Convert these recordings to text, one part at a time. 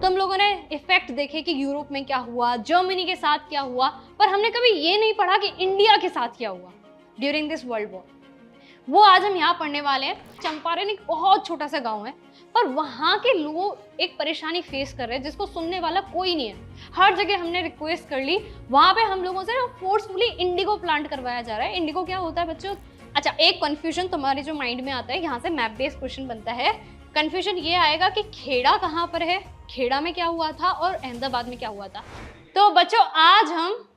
तुम लोगों ने इफेक्ट देखे कि यूरोप में क्या हुआ, जर्मनी के साथ क्या हुआ, पर हमने कभी ये नहीं पढ़ा कि इंडिया के साथ क्या हुआ ड्यूरिंग दिस वर्ल्ड वॉर। वो आज हम यहाँ पढ़ने वाले हैं। चंपारण एक बहुत छोटा सा गांव है, पर वहाँ के लोग एक परेशानी फेस कर रहे हैं जिसको सुनने वाला कोई नहीं है। हर जगह हमने रिक्वेस्ट कर ली, वहाँ पे हम लोगों से फोर्सफुली इंडिगो प्लांट करवाया जा रहा है। इंडिगो क्या होता है बच्चों? अच्छा, एक कंफ्यूजन तुम्हारे जो माइंड में आता है, यहाँ से मैप बेस्ड क्वेश्चन बनता है। कंफ्यूजन ये आएगा कि खेड़ा कहाँ पर है, खेड़ा में क्या हुआ था और अहमदाबाद में क्या हुआ था। तो बच्चों आज हम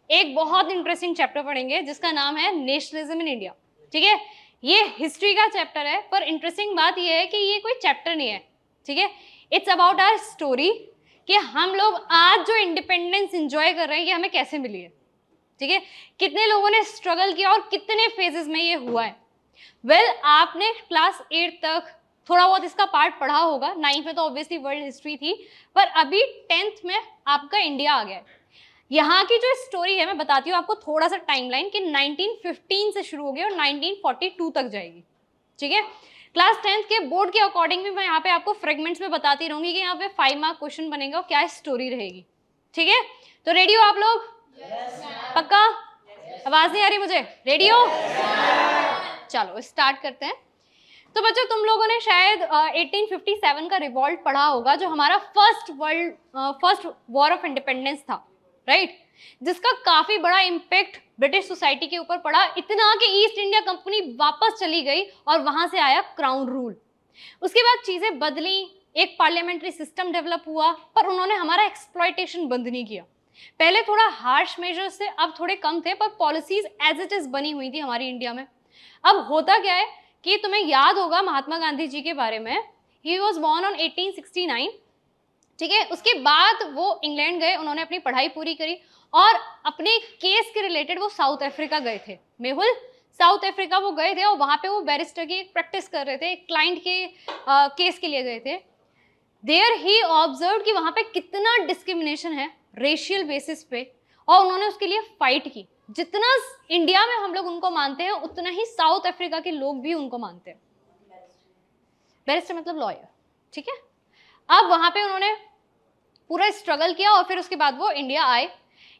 एक बहुत इंटरेस्टिंग चैप्टर पढ़ेंगे जिसका नाम है नेशनलिज्म इन इंडिया। ठीक है, ये हिस्ट्री का चैप्टर है, पर इंटरेस्टिंग बात ये है कि ये कोई चैप्टर नहीं है। ठीक है, इट्स अबाउट आवर स्टोरी कि हम लोग आज जो इंडिपेंडेंस एंजॉय कर रहे हैं ये हमें कैसे मिली है। ठीक है, कितने लोगों ने स्ट्रगल किया और कितने फेजेस में ये हुआ है। वेल, आपने क्लास 8 तक थोड़ा बहुत इसका पार्ट पढ़ा होगा, 9th में तो ऑब्वियसली वर्ल्ड हिस्ट्री थी, पर अभी 10th में आपका इंडिया आ गया है। यहाँ की जो स्टोरी है मैं बताती हूँ आपको थोड़ा सा टाइमलाइन कि 1915 से शुरू होगी और 1942 तक जाएगी। ठीक है, क्लास 10th के बोर्ड के अकॉर्डिंग भी मैं यहाँ पे आपको फ्रेगमेंट्स में बताती रहूंगी कि यहाँ पे 5 मार्क क्वेश्चन बनेंगे और क्या स्टोरी रहेगी। ठीक है, तो रेडी हो आप लोग? पक्का? आवाज नहीं आ रही मुझे? रेडी हो? चलो स्टार्ट करते हैं। तो बच्चों तुम लोगों ने शायद 1857 का रिवॉल्ट पढ़ा होगा, जो हमारा फर्स्ट वॉर ऑफ इंडिपेंडेंस था, राइट? जिसका काफी बड़ा इम्पैक्ट ब्रिटिश सोसाइटी के ऊपर पड़ा, इतना कि ईस्ट इंडिया कंपनी वापस चली गई और वहां से आया क्राउन रूल। उसके बाद चीजें बदली, एक पार्लियामेंट्री सिस्टम डेवलप हुआ, पर उन्होंने हमारा एक्सप्लॉयटेशन बंद नहीं किया। पहले थोड़ा हार्श मेजर्स थे, अब थोड़े कम थे, पर पॉलिसीज एज इट इज बनी हुई थी हमारी इंडिया में। अब होता क्या है कि तुम्हें याद होगा महात्मा गांधी जी के बारे में, ही वॉज बॉर्न ऑन 1869। ठीक है, उसके बाद वो इंग्लैंड गए, उन्होंने अपनी पढ़ाई पूरी करी और अपने केस के रिलेटेड वो साउथ अफ्रीका गए थे। मेहुल, साउथ अफ्रीका वो गए थे और वहां पे वो बैरिस्टर की प्रैक्टिस कर रहे थे, एक क्लाइंट के केस के लिए गए थे। देयर ही ऑब्जर्व कि वहां पे कितना डिस्क्रिमिनेशन है रेशियल बेसिस पे, और उन्होंने उसके लिए फाइट की। जितना इंडिया में हम लोग उनको मानते हैं उतना ही साउथ अफ्रीका के लोग भी उनको मानते हैं। बैरिस्टर मतलब लॉयर। ठीक है, अब वहां पे उन्होंने पूरा स्ट्रगल किया और फिर उसके बाद वो इंडिया आए।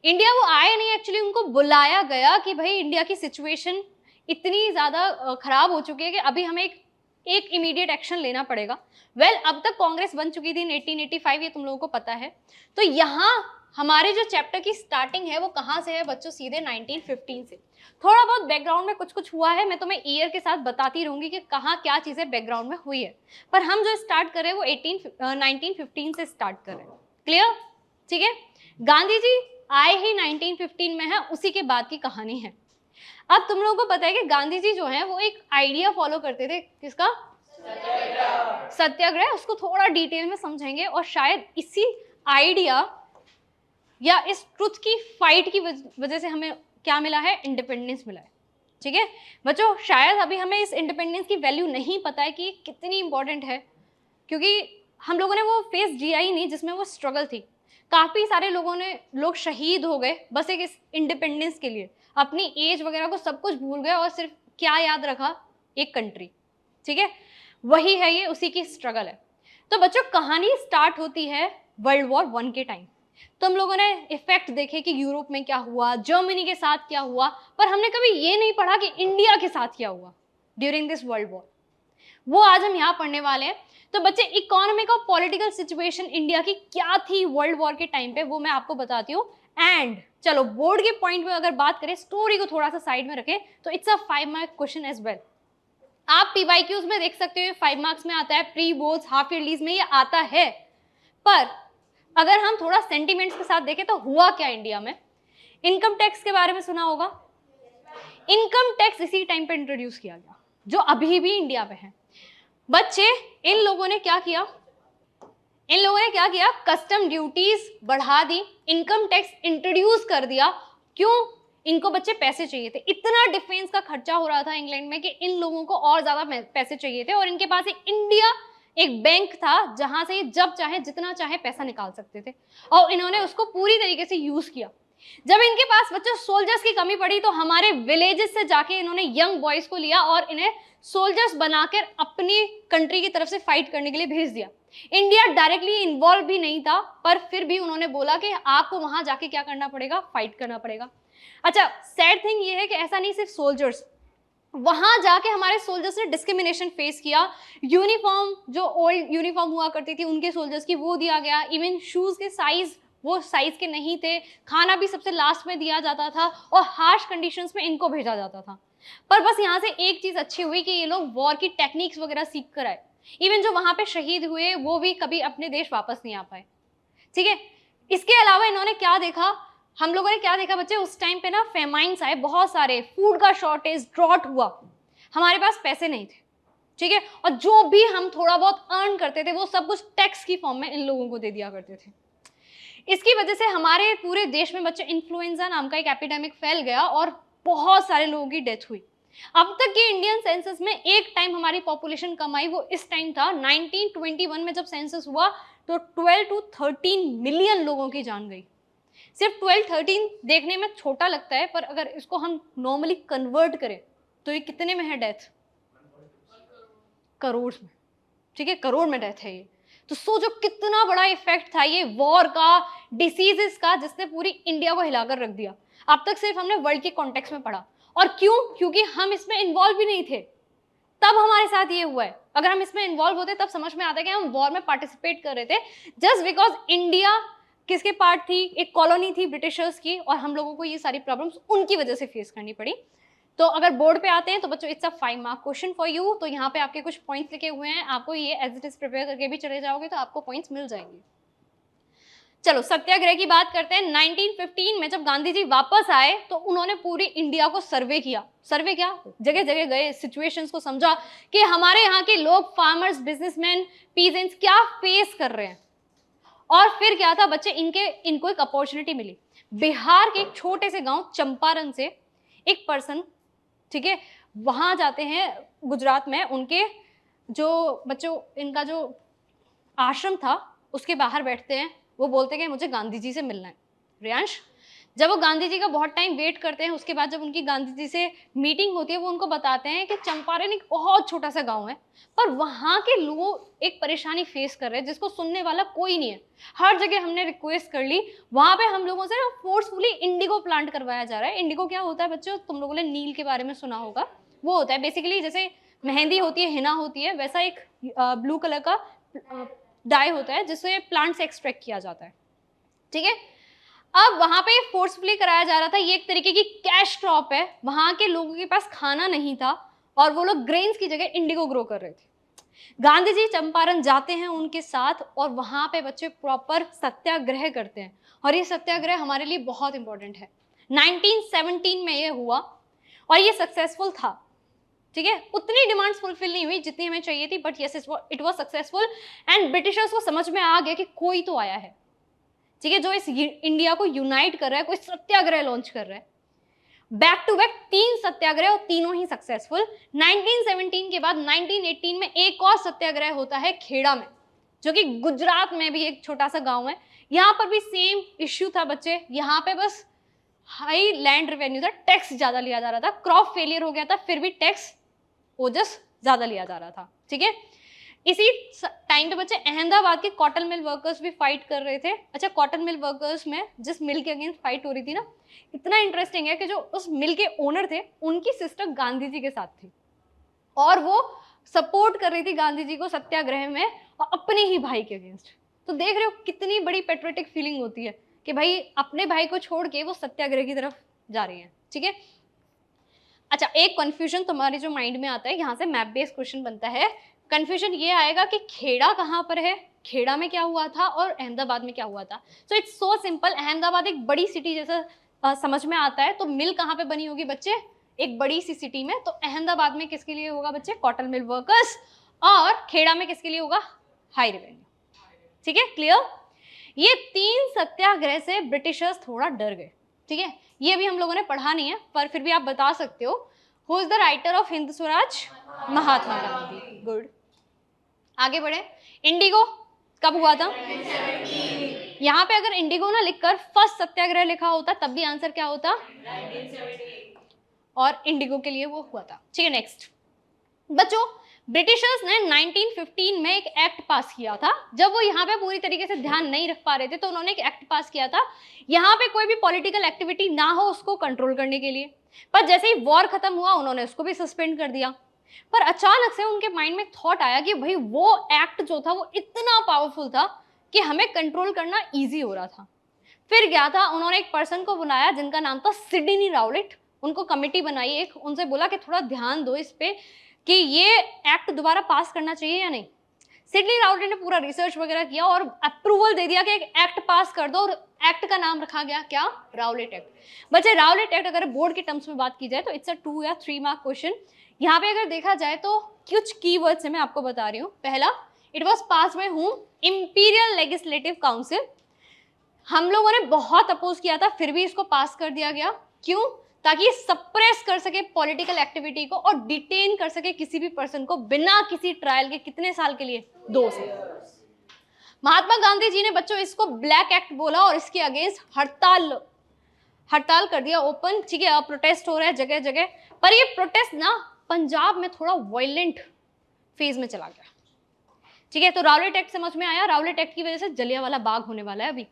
इंडिया वो आए नहीं, एक्चुअली उनको बुलाया गया कि भाई इंडिया की सिचुएशन इतनी ज़्यादा खराब हो चुकी है कि अभी हमें एक इमीडिएट एक्शन लेना पड़ेगा। वेल, अब तक कांग्रेस बन चुकी थी इन 1885, ये तुम लोगों को पता है। तो यहाँ हमारे जो चैप्टर की स्टार्टिंग है वो कहाँ से है बच्चों? सीधे 1915 से। थोड़ा बहुत बैकग्राउंड में कुछ कुछ हुआ है, मैं तुम्हें ईयर के साथ बताती रहूंगी कि कहाँ क्या चीज़ें बैकग्राउंड में हुई है, पर हम जो स्टार्ट कर रहे हैं वो 1915 से स्टार्ट कर रहे हैं। क्लियर? ठीक है, गांधी जी आए ही 1915 में है, उसी के बाद की कहानी है। अब तुम लोगों को पता है कि गांधी जी जो है वो एक आइडिया फॉलो करते थे, किसका? सत्याग्रह। उसको थोड़ा डिटेल में समझेंगे और शायद इसी आइडिया या इस ट्रुथ की फाइट की वजह से हमें क्या मिला है? इंडिपेंडेंस मिला है। ठीक है बच्चों, शायद अभी हमें इस इंडिपेंडेंस की वैल्यू नहीं पता है कि कितनी इंपॉर्टेंट है, क्योंकि हम लोगों ने वो फेस जिया ही नहीं जिसमें वो स्ट्रगल थी। काफ़ी सारे लोग शहीद हो गए बस एक इस इंडिपेंडेंस के लिए, अपनी एज वगैरह को सब कुछ भूल गए और सिर्फ क्या याद रखा? एक कंट्री। ठीक है, वही है ये, उसी की स्ट्रगल है। तो बच्चों कहानी स्टार्ट होती है वर्ल्ड वॉर 1 के टाइम। तुम लोगों ने इफेक्ट देखे कि यूरोप में क्या हुआ, जर्मनी के साथ क्या हुआ, पर हमने कभी ये नहीं पढ़ा कि इंडिया के साथ क्या हुआ ड्यूरिंग दिस वर्ल्ड वॉर। वो आज हम यहाँ पढ़ने वाले हैं। तो बच्चे इकोनॉमिक और पॉलिटिकल सिचुएशन इंडिया की क्या थी वर्ल्ड वॉर के टाइम पे, वो मैं आपको बताती हूँ। एंड चलो बोर्ड के पॉइंट में अगर बात करें, स्टोरी को थोड़ा सा साइड में रखें, तो it's a 5 mark question as well. आप पीवाईक्यूज में देख सकते हो 5 मार्क्स में आता है, प्री बोर्ड्स हाफ ईयरलीज में ये आता है। पर अगर हम थोड़ा सेंटिमेंट्स के साथ देखें तो हुआ क्या इंडिया में? इनकम टैक्स के बारे में सुना होगा। इनकम टैक्स इसी टाइम पे इंट्रोड्यूस किया गया, जो अभी भी इंडिया में है। बच्चे इन लोगों ने क्या किया? कस्टम ड्यूटीज बढ़ा दी, इनकम टैक्स इंट्रोड्यूस कर दिया। क्यों? इनको बच्चे पैसे चाहिए थे। इतना डिफेंस का खर्चा हो रहा था इंग्लैंड में कि इन लोगों को और ज्यादा पैसे चाहिए थे, और इनके पास एक बैंक था जहां से जब चाहे जितना चाहे पैसा निकाल सकते थे, और इन्होंने उसको पूरी तरीके से यूज किया। जब इनके पास बच्चों सोल्जर्स की कमी पड़ी तो हमारे विलेजेस से जाके इन्होंने यंग बॉयज को लिया और इन्हें सोल्जर्स बनाकर अपनी कंट्री की तरफ से फाइट करने के लिए भेज दिया। इंडिया डायरेक्टली इन्वॉल्व भी नहीं था, पर फिर भी उन्होंने बोला कि आपको वहां जाके क्या करना पड़ेगा, फाइट करना पड़ेगा। अच्छा, सैड थिंग ये है कि ऐसा नहीं सिर्फ सोल्जर्स, वहां जाके हमारे सोल्जर्स ने डिस्क्रिमिनेशन फेस किया। यूनिफॉर्म, जो ओल्ड यूनिफॉर्म हुआ करती थी उनके सोल्जर्स की, वो दिया गया। इवन शूज के साइज वो साइज के नहीं थे, खाना भी सबसे लास्ट में दिया जाता था और हार्श कंडीशंस में इनको भेजा जाता था। पर बस यहाँ से एक चीज अच्छी हुई कि ये लोग वॉर की टेक्निक्स वगैरह सीख कर आए। इवन जो वहां पे शहीद हुए वो भी कभी अपने देश वापस नहीं आ पाए, ठीक है। इसके अलावा इन्होंने क्या देखा, हम लोगों ने क्या देखा बच्चे, उस टाइम पे ना फेमाइन्स आए बहुत सारे, फूड का शॉर्टेज, ड्रॉट हुआ, हमारे पास पैसे नहीं थे, ठीक है। और जो भी हम थोड़ा बहुत अर्न करते थे वो सब कुछ टैक्स की फॉर्म में इन लोगों को दे दिया करते थे। इसकी वजह से हमारे पूरे देश में बच्चे इन्फ्लुएंजा नाम का एक एपिडेमिक फैल गया और बहुत सारे लोगों की डेथ हुई। अब तक के इंडियन सेंसस में एक टाइम हमारी पॉपुलेशन कम आई, वो इस टाइम था 1921 में जब सेंसस हुआ, तो 12 to 13 मिलियन लोगों की जान गई। सिर्फ 12-13 देखने में छोटा लगता है, पर अगर इसको हम नॉर्मली कन्वर्ट करें तो ये कितने में है डेथ, करोड़ में, ठीक है, करोड़ में डेथ है ये। तो सोचो कितना बड़ा इफेक्ट था ये वॉर का, डिसीजेस का, जिसने पूरी इंडिया को हिलाकर रख दिया। अब तक सिर्फ हमने वर्ल्ड के कॉन्टेक्स्ट में पढ़ा, और क्यों, क्योंकि हम इसमें इन्वॉल्व भी नहीं थे, तब हमारे साथ ये हुआ है। अगर हम इसमें इन्वॉल्व होते तब समझ में आता कि हम वॉर में पार्टिसिपेट कर रहे थे, जस्ट बिकॉज इंडिया किसके पार्ट थी, एक कॉलोनी थी ब्रिटिशर्स की, और हम लोगों को ये सारी प्रॉब्लम्स उनकी वजह से फेस करनी पड़ी। तो अगर बोर्ड पे आते हैं तो बच्चों it's a 5 mark question for you. तो यहाँ पे आपके कुछ पॉइंट्स लिखे हुए हैं, आपको ये एज इट इज प्रिपेयर करके भी चले जाओगे तो आपको पॉइंट्स मिल जाएंगे। चलो सत्याग्रह की बात करते हैं। 1915 में जब गांधी जी वापस आए तो उन्होंने पूरी इंडिया को सर्वे किया। सर्वे क्या, जगह जगह गए, सिचुएशंस को समझा कि हमारे यहाँ के लोग, फार्मर्स, बिजनेसमैन, पीजेंट्स क्या फेस कर रहे हैं। और फिर क्या था बच्चे, इनको एक अपॉर्चुनिटी मिली। बिहार के एक छोटे से गांव चंपारण से एक पर्सन, ठीक है, वहां जाते हैं गुजरात में, उनके जो बच्चों, इनका जो आश्रम था उसके बाहर बैठते हैं, वो बोलते हैं कि मुझे गांधी जी से मिलना है। रियांश, जब वो गांधी जी का बहुत टाइम वेट करते हैं, उसके बाद जब उनकी गांधी जी से मीटिंग होती है, वो उनको बताते हैं कि चंपारण एक बहुत छोटा सा गांव है, पर वहाँ के लोग एक परेशानी फेस कर रहे हैं जिसको सुनने वाला कोई नहीं है। हर जगह हमने रिक्वेस्ट कर ली, वहाँ पे हम लोगों से फोर्सफुली इंडिगो प्लांट करवाया जा रहा है। इंडिगो क्या होता है बच्चों, तुम लोगों ने नील के बारे में सुना होगा, वो होता है बेसिकली जैसे मेहंदी होती है, हिना होती है, वैसा एक ब्लू कलर का डाई होता है जिससे प्लांट से एक्सट्रैक्ट किया जाता है, ठीक है। अब वहां पे फोर्सफुली कराया जा रहा था, ये एक तरीके की कैश क्रॉप है, वहां के लोगों के पास खाना नहीं था और वो लोग ग्रेन्स की जगह इंडिगो ग्रो कर रहे थे। गांधी जी चंपारण जाते हैं उनके साथ और वहां पे बच्चे प्रॉपर सत्याग्रह करते हैं, और ये सत्याग्रह हमारे लिए बहुत इंपॉर्टेंट है। 1917 में ये हुआ और ये सक्सेसफुल था, ठीक है। उतनी डिमांड्स फुलफिल नहीं हुई जितनी हमें चाहिए थी, but yes it was successful. And Britishers को समझ में आ गया कि कोई तो आया है, ठीक है, जो इस इंडिया को यूनाइट कर रहा है, कोई सत्याग्रह लॉन्च कर रहा है। बैक टू बैक 3 सत्याग्रह और तीनों ही सक्सेसफुल। 1917 के बाद 1918 में एक और सत्याग्रह होता है खेड़ा में, जो कि गुजरात में भी एक छोटा सा गांव है। यहाँ पर भी सेम इश्यू था बच्चे, यहाँ पे बस हाई लैंड रेवेन्यू था, टैक्स ज्यादा लिया जा रहा था, क्रॉप फेलियर हो गया था, फिर भी टैक्स ओजस ज्यादा लिया जा रहा था, ठीक है। इसी टाइम पे बच्चे अहमदाबाद के कॉटन मिल वर्कर्स भी फाइट कर रहे थे। अच्छा, कॉटन मिल वर्कर्स में जिस मिल के अगेंस्ट फाइट हो रही थी ना, इतना इंटरेस्टिंग है कि जो उस मिल के ओनर थे उनकी सिस्टर गांधी जी के साथ थी और वो सपोर्ट कर रही थी गांधी जी को सत्याग्रह में और अपने ही भाई के अगेंस्ट। तो देख रहे हो कितनी बड़ी पेट्रियोटिक फीलिंग होती है कि भाई अपने भाई को छोड़ के वो सत्याग्रह की तरफ जा रही है, ठीक है। अच्छा, एक कंफ्यूजन तुम्हारे जो माइंड में आता है, यहाँ से मैप बेस्ड क्वेश्चन बनता है। कंफ्यूजन ये आएगा कि खेड़ा कहाँ पर है, खेड़ा में क्या हुआ था और अहमदाबाद में क्या हुआ था। So it's so simple, Ahmedabad एक बड़ी सिटी जैसा समझ में आता है, तो मिल कहाँ पे बनी होगी बच्चे, एक बड़ी सी सिटी में। तो अहमदाबाद में किसके लिए होगा बच्चे, कॉटन मिल वर्कर्स, और खेड़ा में किसके लिए होगा, हाई रेवेन्यू, ठीक है, क्लियर। ये 3 सत्याग्रह से ब्रिटिशर्स थोड़ा डर गए, ठीक है। ये भी हम लोगों ने पढ़ा नहीं है, पर फिर भी आप बता सकते हो। Who is the writer of Hind Swaraj, Mahatma Gandhi. Good, आगे बढ़े। इंडिगो कब हुआ था, यहाँ पे अगर इंडिगो ना लिखकर फर्स्ट सत्याग्रह लिखा होता तब भी आंसर क्या होता, 1978, और इंडिगो के लिए वो हुआ था, ठीक है। नेक्स्ट बच्चों, ब्रिटिशर्स ने 1915 में एक एक्ट पास किया था। जब वो यहाँ पे पूरी तरीके से ध्यान नहीं रख पा रहे थे तो उन्होंने एक एक्ट पास किया था यहाँ पे कोई भी पॉलिटिकल एक्टिविटी ना हो उसको कंट्रोल करने के लिए। पर जैसे ही वॉर खत्म हुआ उन्होंने उसको भी सस्पेंड कर दिया। पर अचानक से उनके माइंड में थॉट आया कि भाई वो एक्ट जो था वो इतना पावरफुल था कि हमें कंट्रोल करना ईजी हो रहा था। फिर क्या था, उन्होंने एक पर्सन को बुलाया जिनका नाम था सिडनी राउलेट। उनको कमेटी बनाई एक, उनसे बोला कि थोड़ा ध्यान दो इस पे कि ये एक्ट दोबारा पास करना चाहिए या नहीं। सिडनी राउलेट ने पूरा रिसर्च वगैरह किया और अप्रूवल दे दिया कि एक एक्ट पास कर दो, और एक्ट का नाम रखा गया क्या, राउलेट एक्ट। बच्चे राउलेट एक्ट अगर बोर्ड के टर्म्स में बात की जाए तो इट्स अ 2 या 3 मार्क क्वेश्चन। यहाँ पे अगर देखा जाए तो कुछ कीवर्ड्स मैं आपको बता रही हूँ। पहला, it was pass by home, imperial legislative council. हम लोगों ने बहुत अपोज किया था फिर भी इसको पास कर दिया गया। क्यों? ताकि सप्रेस कर सके पॉलिटिकल एक्टिविटी को और डिटेन कर सके किसी भी पर्सन को बिना किसी ट्रायल के। कितने साल के लिए? 2 साल। महात्मा गांधी जी ने बच्चों इसको ब्लैक एक्ट बोला और इसके अगेंस्ट हड़ताल कर दिया ओपन। ठीक है, अब प्रोटेस्ट हो रहा है जगह जगह। पर ये प्रोटेस्ट ना पंजाब में थोड़ा वायलेंट फेज में चला गया। ठीक है, तो राउलेट एक्ट समझ में आया। राउलेट एक्ट की वजह से जलियांवाला बाग होने वाला है। अभी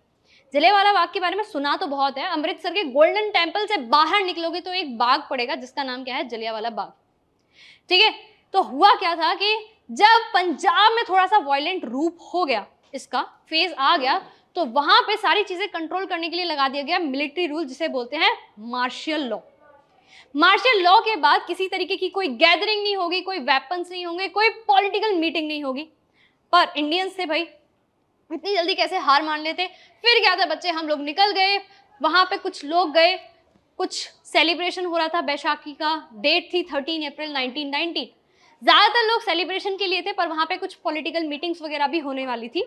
जलियांवाला बाग के बारे में सुना तो बहुत है। अमृतसर के गोल्डन टेम्पल से बाहर निकलोगे तो एक बाग पड़ेगा जिसका नाम क्या है, जलियांवाला बाग। ठीक है, तो हुआ क्या था कि जब पंजाब में थोड़ा सा वायलेंट रूप हो गया, इसका फेज आ गया, तो वहां पे सारी चीजें कंट्रोल करने के लिए लगा दिया गया मिलिट्री रूल, जिसे बोलते हैं मार्शियल लॉ। मार्शियल लॉ के बाद किसी तरीके की कोई गैदरिंग नहीं होगी, कोई वेपन्स नहीं होंगे, कोई पॉलिटिकल मीटिंग नहीं होगी। पर इंडियंस से भाई इतनी जल्दी कैसे हार मान लेते। फिर क्या था बच्चे, हम लोग निकल गए वहां पे, कुछ लोग गए, कुछ सेलिब्रेशन हो रहा था बैसाखी का, डेट थी 13 अप्रैल 1919। ज्यादातर लोग सेलिब्रेशन के लिए थे पर वहां पे कुछ पॉलिटिकल मीटिंग्स वगैरह भी होने वाली थी।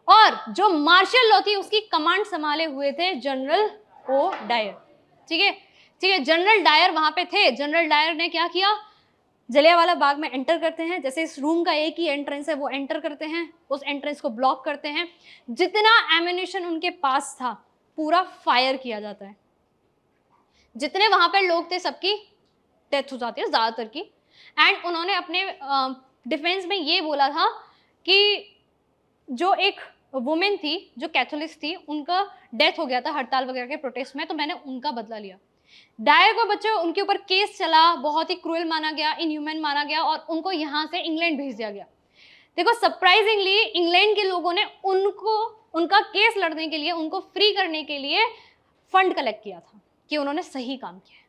और जो मार्शल लॉ थी उसकी कमांड संभाले हुए थे जनरल ओ डायर। ठीक है, जनरल डायर वहां पे थे। जनरल डायर ने क्या किया, जलियांवाला बाग में एंटर करते हैं। जैसे इस रूम का एक ही एंट्रेंस है, वो एंटर करते हैं, उस एंट्रेंस को ब्लॉक करते हैं। जितना एम्युनिशन उनके पास था पूरा फायर किया जाता है। जितने वहां पर लोग थे सबकी डेथ हो जाती है, ज्यादातर की। एंड उन्होंने अपने डिफेंस में ये बोला था कि जो एक वुमेन थी जो कैथोलिक थी, उनका डेथ हो गया था हड़ताल वगैरह के प्रोटेस्ट में, तो मैंने उनका बदला लिया। डायर को बच्चों उनके ऊपर केस चला, बहुत ही क्रूएल माना गया, इनह्यूमन माना गया और उनको यहाँ से इंग्लैंड भेज दिया गया। देखो सरप्राइजिंगली इंग्लैंड के लोगों ने उनका केस लड़ने के लिए, उनको फ्री करने के लिए फंड कलेक्ट किया था कि उन्होंने सही काम किया है।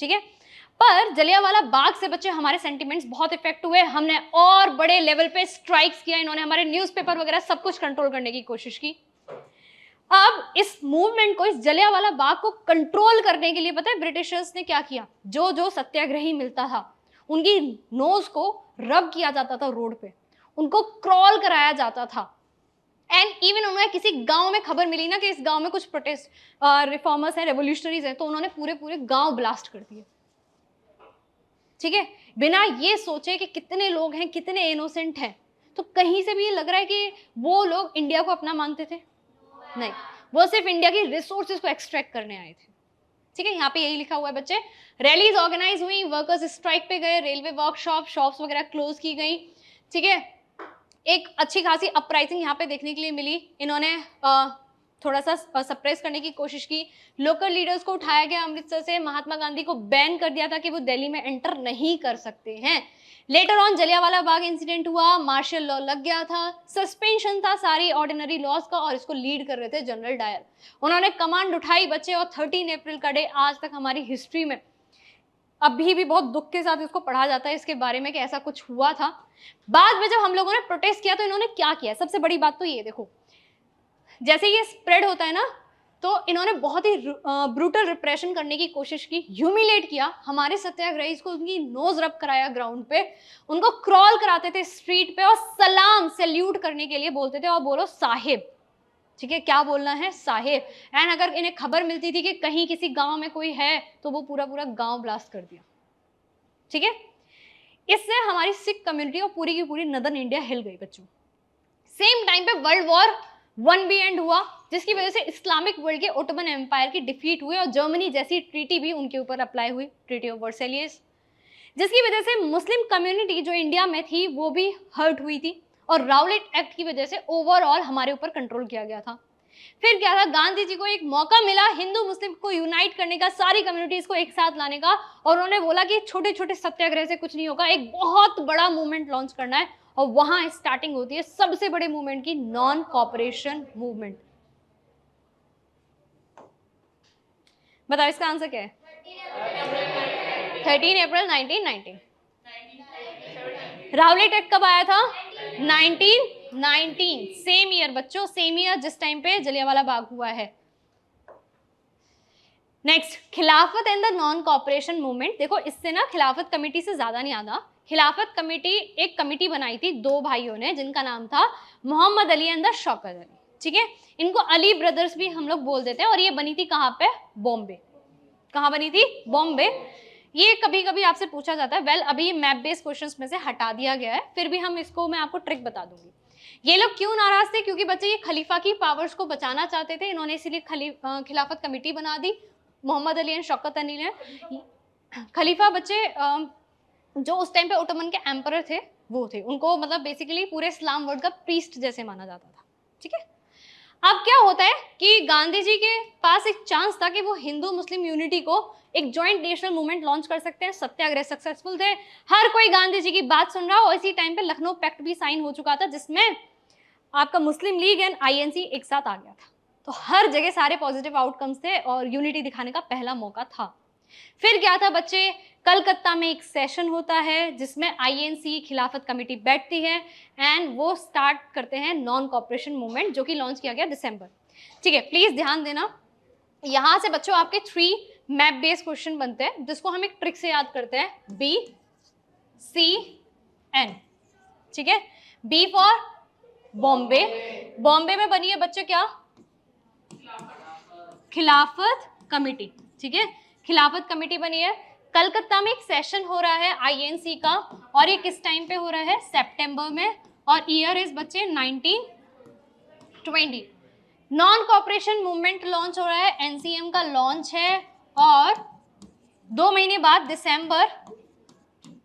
ठीक है, पर जलियांवाला बाग से बच्चे हमारे सेंटिमेंट्स बहुत इफेक्ट हुए। हमने और बड़े लेवल पे स्ट्राइक्स किया, इन्होंने हमारे न्यूज़पेपर वगैरह सब कुछ कंट्रोल करने की कोशिश की। अब इस मूवमेंट को, इस जलियांवाला बाग को कंट्रोल करने के लिए पता है ब्रिटिशर्स ने क्या किया, जो जो सत्याग्रही मिलता था उनकी नोज को रब किया जाता था रोड पे, उनको क्रॉल कराया जाता था। एंड इवन उन्हें किसी गांव में खबर मिली ना कि इस गांव में कुछ प्रोटेस्ट रिफॉर्मर्स हैं, रेवोल्यूशनरीज हैं, तो उन्होंने पूरे पूरे गांव ब्लास्ट कर दिए। ठीक है, बिना ये सोचे कि कितने लोग हैं, कितने इनोसेंट हैं। तो कहीं से भी ये लग रहा है कि वो लोग इंडिया को अपना मानते थे? नहीं, वो सिर्फ इंडिया की रिसोर्सेज को एक्सट्रैक्ट करने आए थे। ठीक है, यहाँ पे यही लिखा हुआ है बच्चे। रैलीज ऑर्गेनाइज हुई, वर्कर्स स्ट्राइक पे गए, रेलवे वर्कशॉप, शॉप्स वगैरह क्लोज की गई। ठीक है, एक अच्छी खासी अपराइजिंग यहाँ पे देखने के लिए मिली। इन्होंने थोड़ा सा सप्रेस करने की कोशिश की। लोकल लीडर्स को उठाया गया अमृतसर से, महात्मा गांधी को बैन कर दिया था कि वो दिल्ली में एंटर नहीं कर सकते हैं। Later on Jallianwala Bagh incident हुआ, मार्शल लॉ लग गया था, सस्पेंशन था सारी ऑर्डिनरी लॉज का, और इसको लीड कर रहे थे जनरल डायर। उन्होंने कमांड उठाई बच्चे, और 13 अप्रैल का डे आज तक हमारी हिस्ट्री में अभी भी बहुत दुख के साथ इसको पढ़ा जाता है इसके बारे में कि ऐसा कुछ हुआ था। बाद में जब हम लोगों ने प्रोटेस्ट किया तो इन्होंने क्या किया, सबसे बड़ी बात तो ये देखो, जैसे ये स्प्रेड होता है ना, तो इन्होंने बहुत ही ब्रूटल रिप्रेशन करने की कोशिश की, ह्यूमिलेट किया हमारे सत्याग्रही को, उनकी नोज रब कराया ग्राउंड पे, उनको क्रॉल कराते थे स्ट्रीट पे और सलाम सैल्यूट करने के लिए बोलते थे और बोलो साहिब। ठीक है, क्या बोलना है, साहिब। एंड अगर इन्हें खबर मिलती थी कि कहीं किसी गांव में कोई है तो वो पूरा पूरा गांव ब्लास्ट कर दिया। ठीक है, इससे हमारी सिख कम्युनिटी और पूरी की पूरी नदर्न इंडिया हिल गई बच्चों। सेम टाइम पे वर्ल्ड वॉर 1 भी एंड हुआ, जिसकी वजह से इस्लामिक वर्ल्ड के ओटोमन एम्पायर की डिफीट हुई और जर्मनी जैसी ट्रीटी भी उनके ऊपर अप्लाई हुई, ट्रीटी ऑफ वर्सेलियस। जिसकी वजह से मुस्लिम कम्युनिटी जो इंडिया में थी वो भी हर्ट हुई थी, और राउलेट एक्ट की वजह से ओवरऑल हमारे ऊपर कंट्रोल किया गया था। फिर क्या था, गांधी जी को एक मौका मिला हिंदू मुस्लिम को यूनाइट करने का, सारी कम्युनिटीज को एक साथ लाने का, और उन्होंने बोला कि छोटे छोटे सत्याग्रह से कुछ नहीं होगा, एक बहुत बड़ा मूवमेंट लॉन्च करना है, और वहां स्टार्टिंग होती है सबसे बड़े मूवमेंट की, नॉन कॉपरेशन मूवमेंट। बताओ इसका आंसर क्या है? 13 अप्रैल 1919। राउलेट एक्ट कब आया था? 1919, सेम ईयर बच्चों, सेम ईयर जिस टाइम पे जलियांवाला बाग हुआ है। नेक्स्ट, खिलाफत and the non cooperation movement. देखो इससे ना खिलाफत कमेटी से ज्यादा नहीं आता। खिलाफत कमेटी एक कमेटी बनाई थी दो भाइयों ने, जिनका नाम था मोहम्मद अली एंड द शौकत अली, ठीक है, इनको अली ब्रदर्स भी हम लोग बोल देते हैं, और ये बनी थी कहाँ पे? बॉम्बे। कहाँ बनी थी? बॉम्बे। ये कभी कभी आपसे पूछा जाता है, वेल अभी मैप बेस्ड क्वेश्चंस में से हटा दिया गया है, फिर भी हम इसको, मैं आपको ट्रिक बता दूंगी। ये लोग क्यों नाराज थे? क्योंकि बच्चे ये खलीफा की पावर्स को बचाना चाहते थे, इन्होंने इसीलिए खिलाफत कमेटी बना दी। मोहम्मद अली एंड शौकत अली ने, खलीफा बच्चे जो उस टाइम पे ओटोमन के एम्परर थे वो थे, उनको मतलब बेसिकली पूरे इस्लाम वर्ल्ड का प्रीस्ट जैसे माना जाता था, ठीक है। अब क्या होता है कि गांधी जी के पास एक चांस था कि वो हिंदू मुस्लिम यूनिटी को एक जॉइंट नेशनल मूवमेंट लॉन्च कर सकते हैं, सत्याग्रह सक्सेसफुल थे, हर कोई गांधी जी की बात सुन रहा हो। इसी टाइम पे लखनऊ पैक्ट भी साइन हो चुका था, जिसमें आपका मुस्लिम लीग एंड आईएनसी एक साथ आ गया था, तो हर जगह सारे पॉजिटिव आउटकम्स थे और यूनिटी दिखाने का पहला मौका था। फिर क्या था बच्चे, कलकत्ता में एक सेशन होता है जिसमें आईएनसी खिलाफत कमेटी बैठती है एंड वो स्टार्ट करते हैं नॉन कॉपरेशन मूवमेंट, जो कि लॉन्च किया गया दिसंबर, ठीक है। प्लीज ध्यान देना, यहां से बच्चों आपके 3 मैप बेस्ड क्वेश्चन बनते हैं, जिसको हम एक ट्रिक से याद करते हैं, बी सी एन, ठीक है। बी फॉर बॉम्बे, बॉम्बे में बनी है बच्चे क्या? खिलाफत कमेटी, ठीक है, खिलाफत कमेटी बनी है। कलकत्ता में एक सेशन हो रहा है आईएनसी का, और ये किस टाइम पे हो रहा है? सितंबर में, और ईयर इज बच्चे 1920। नॉन कॉपरेशन मूवमेंट लॉन्च हो रहा है, एनसीएम का लॉन्च है, और 2 महीने बाद दिसंबर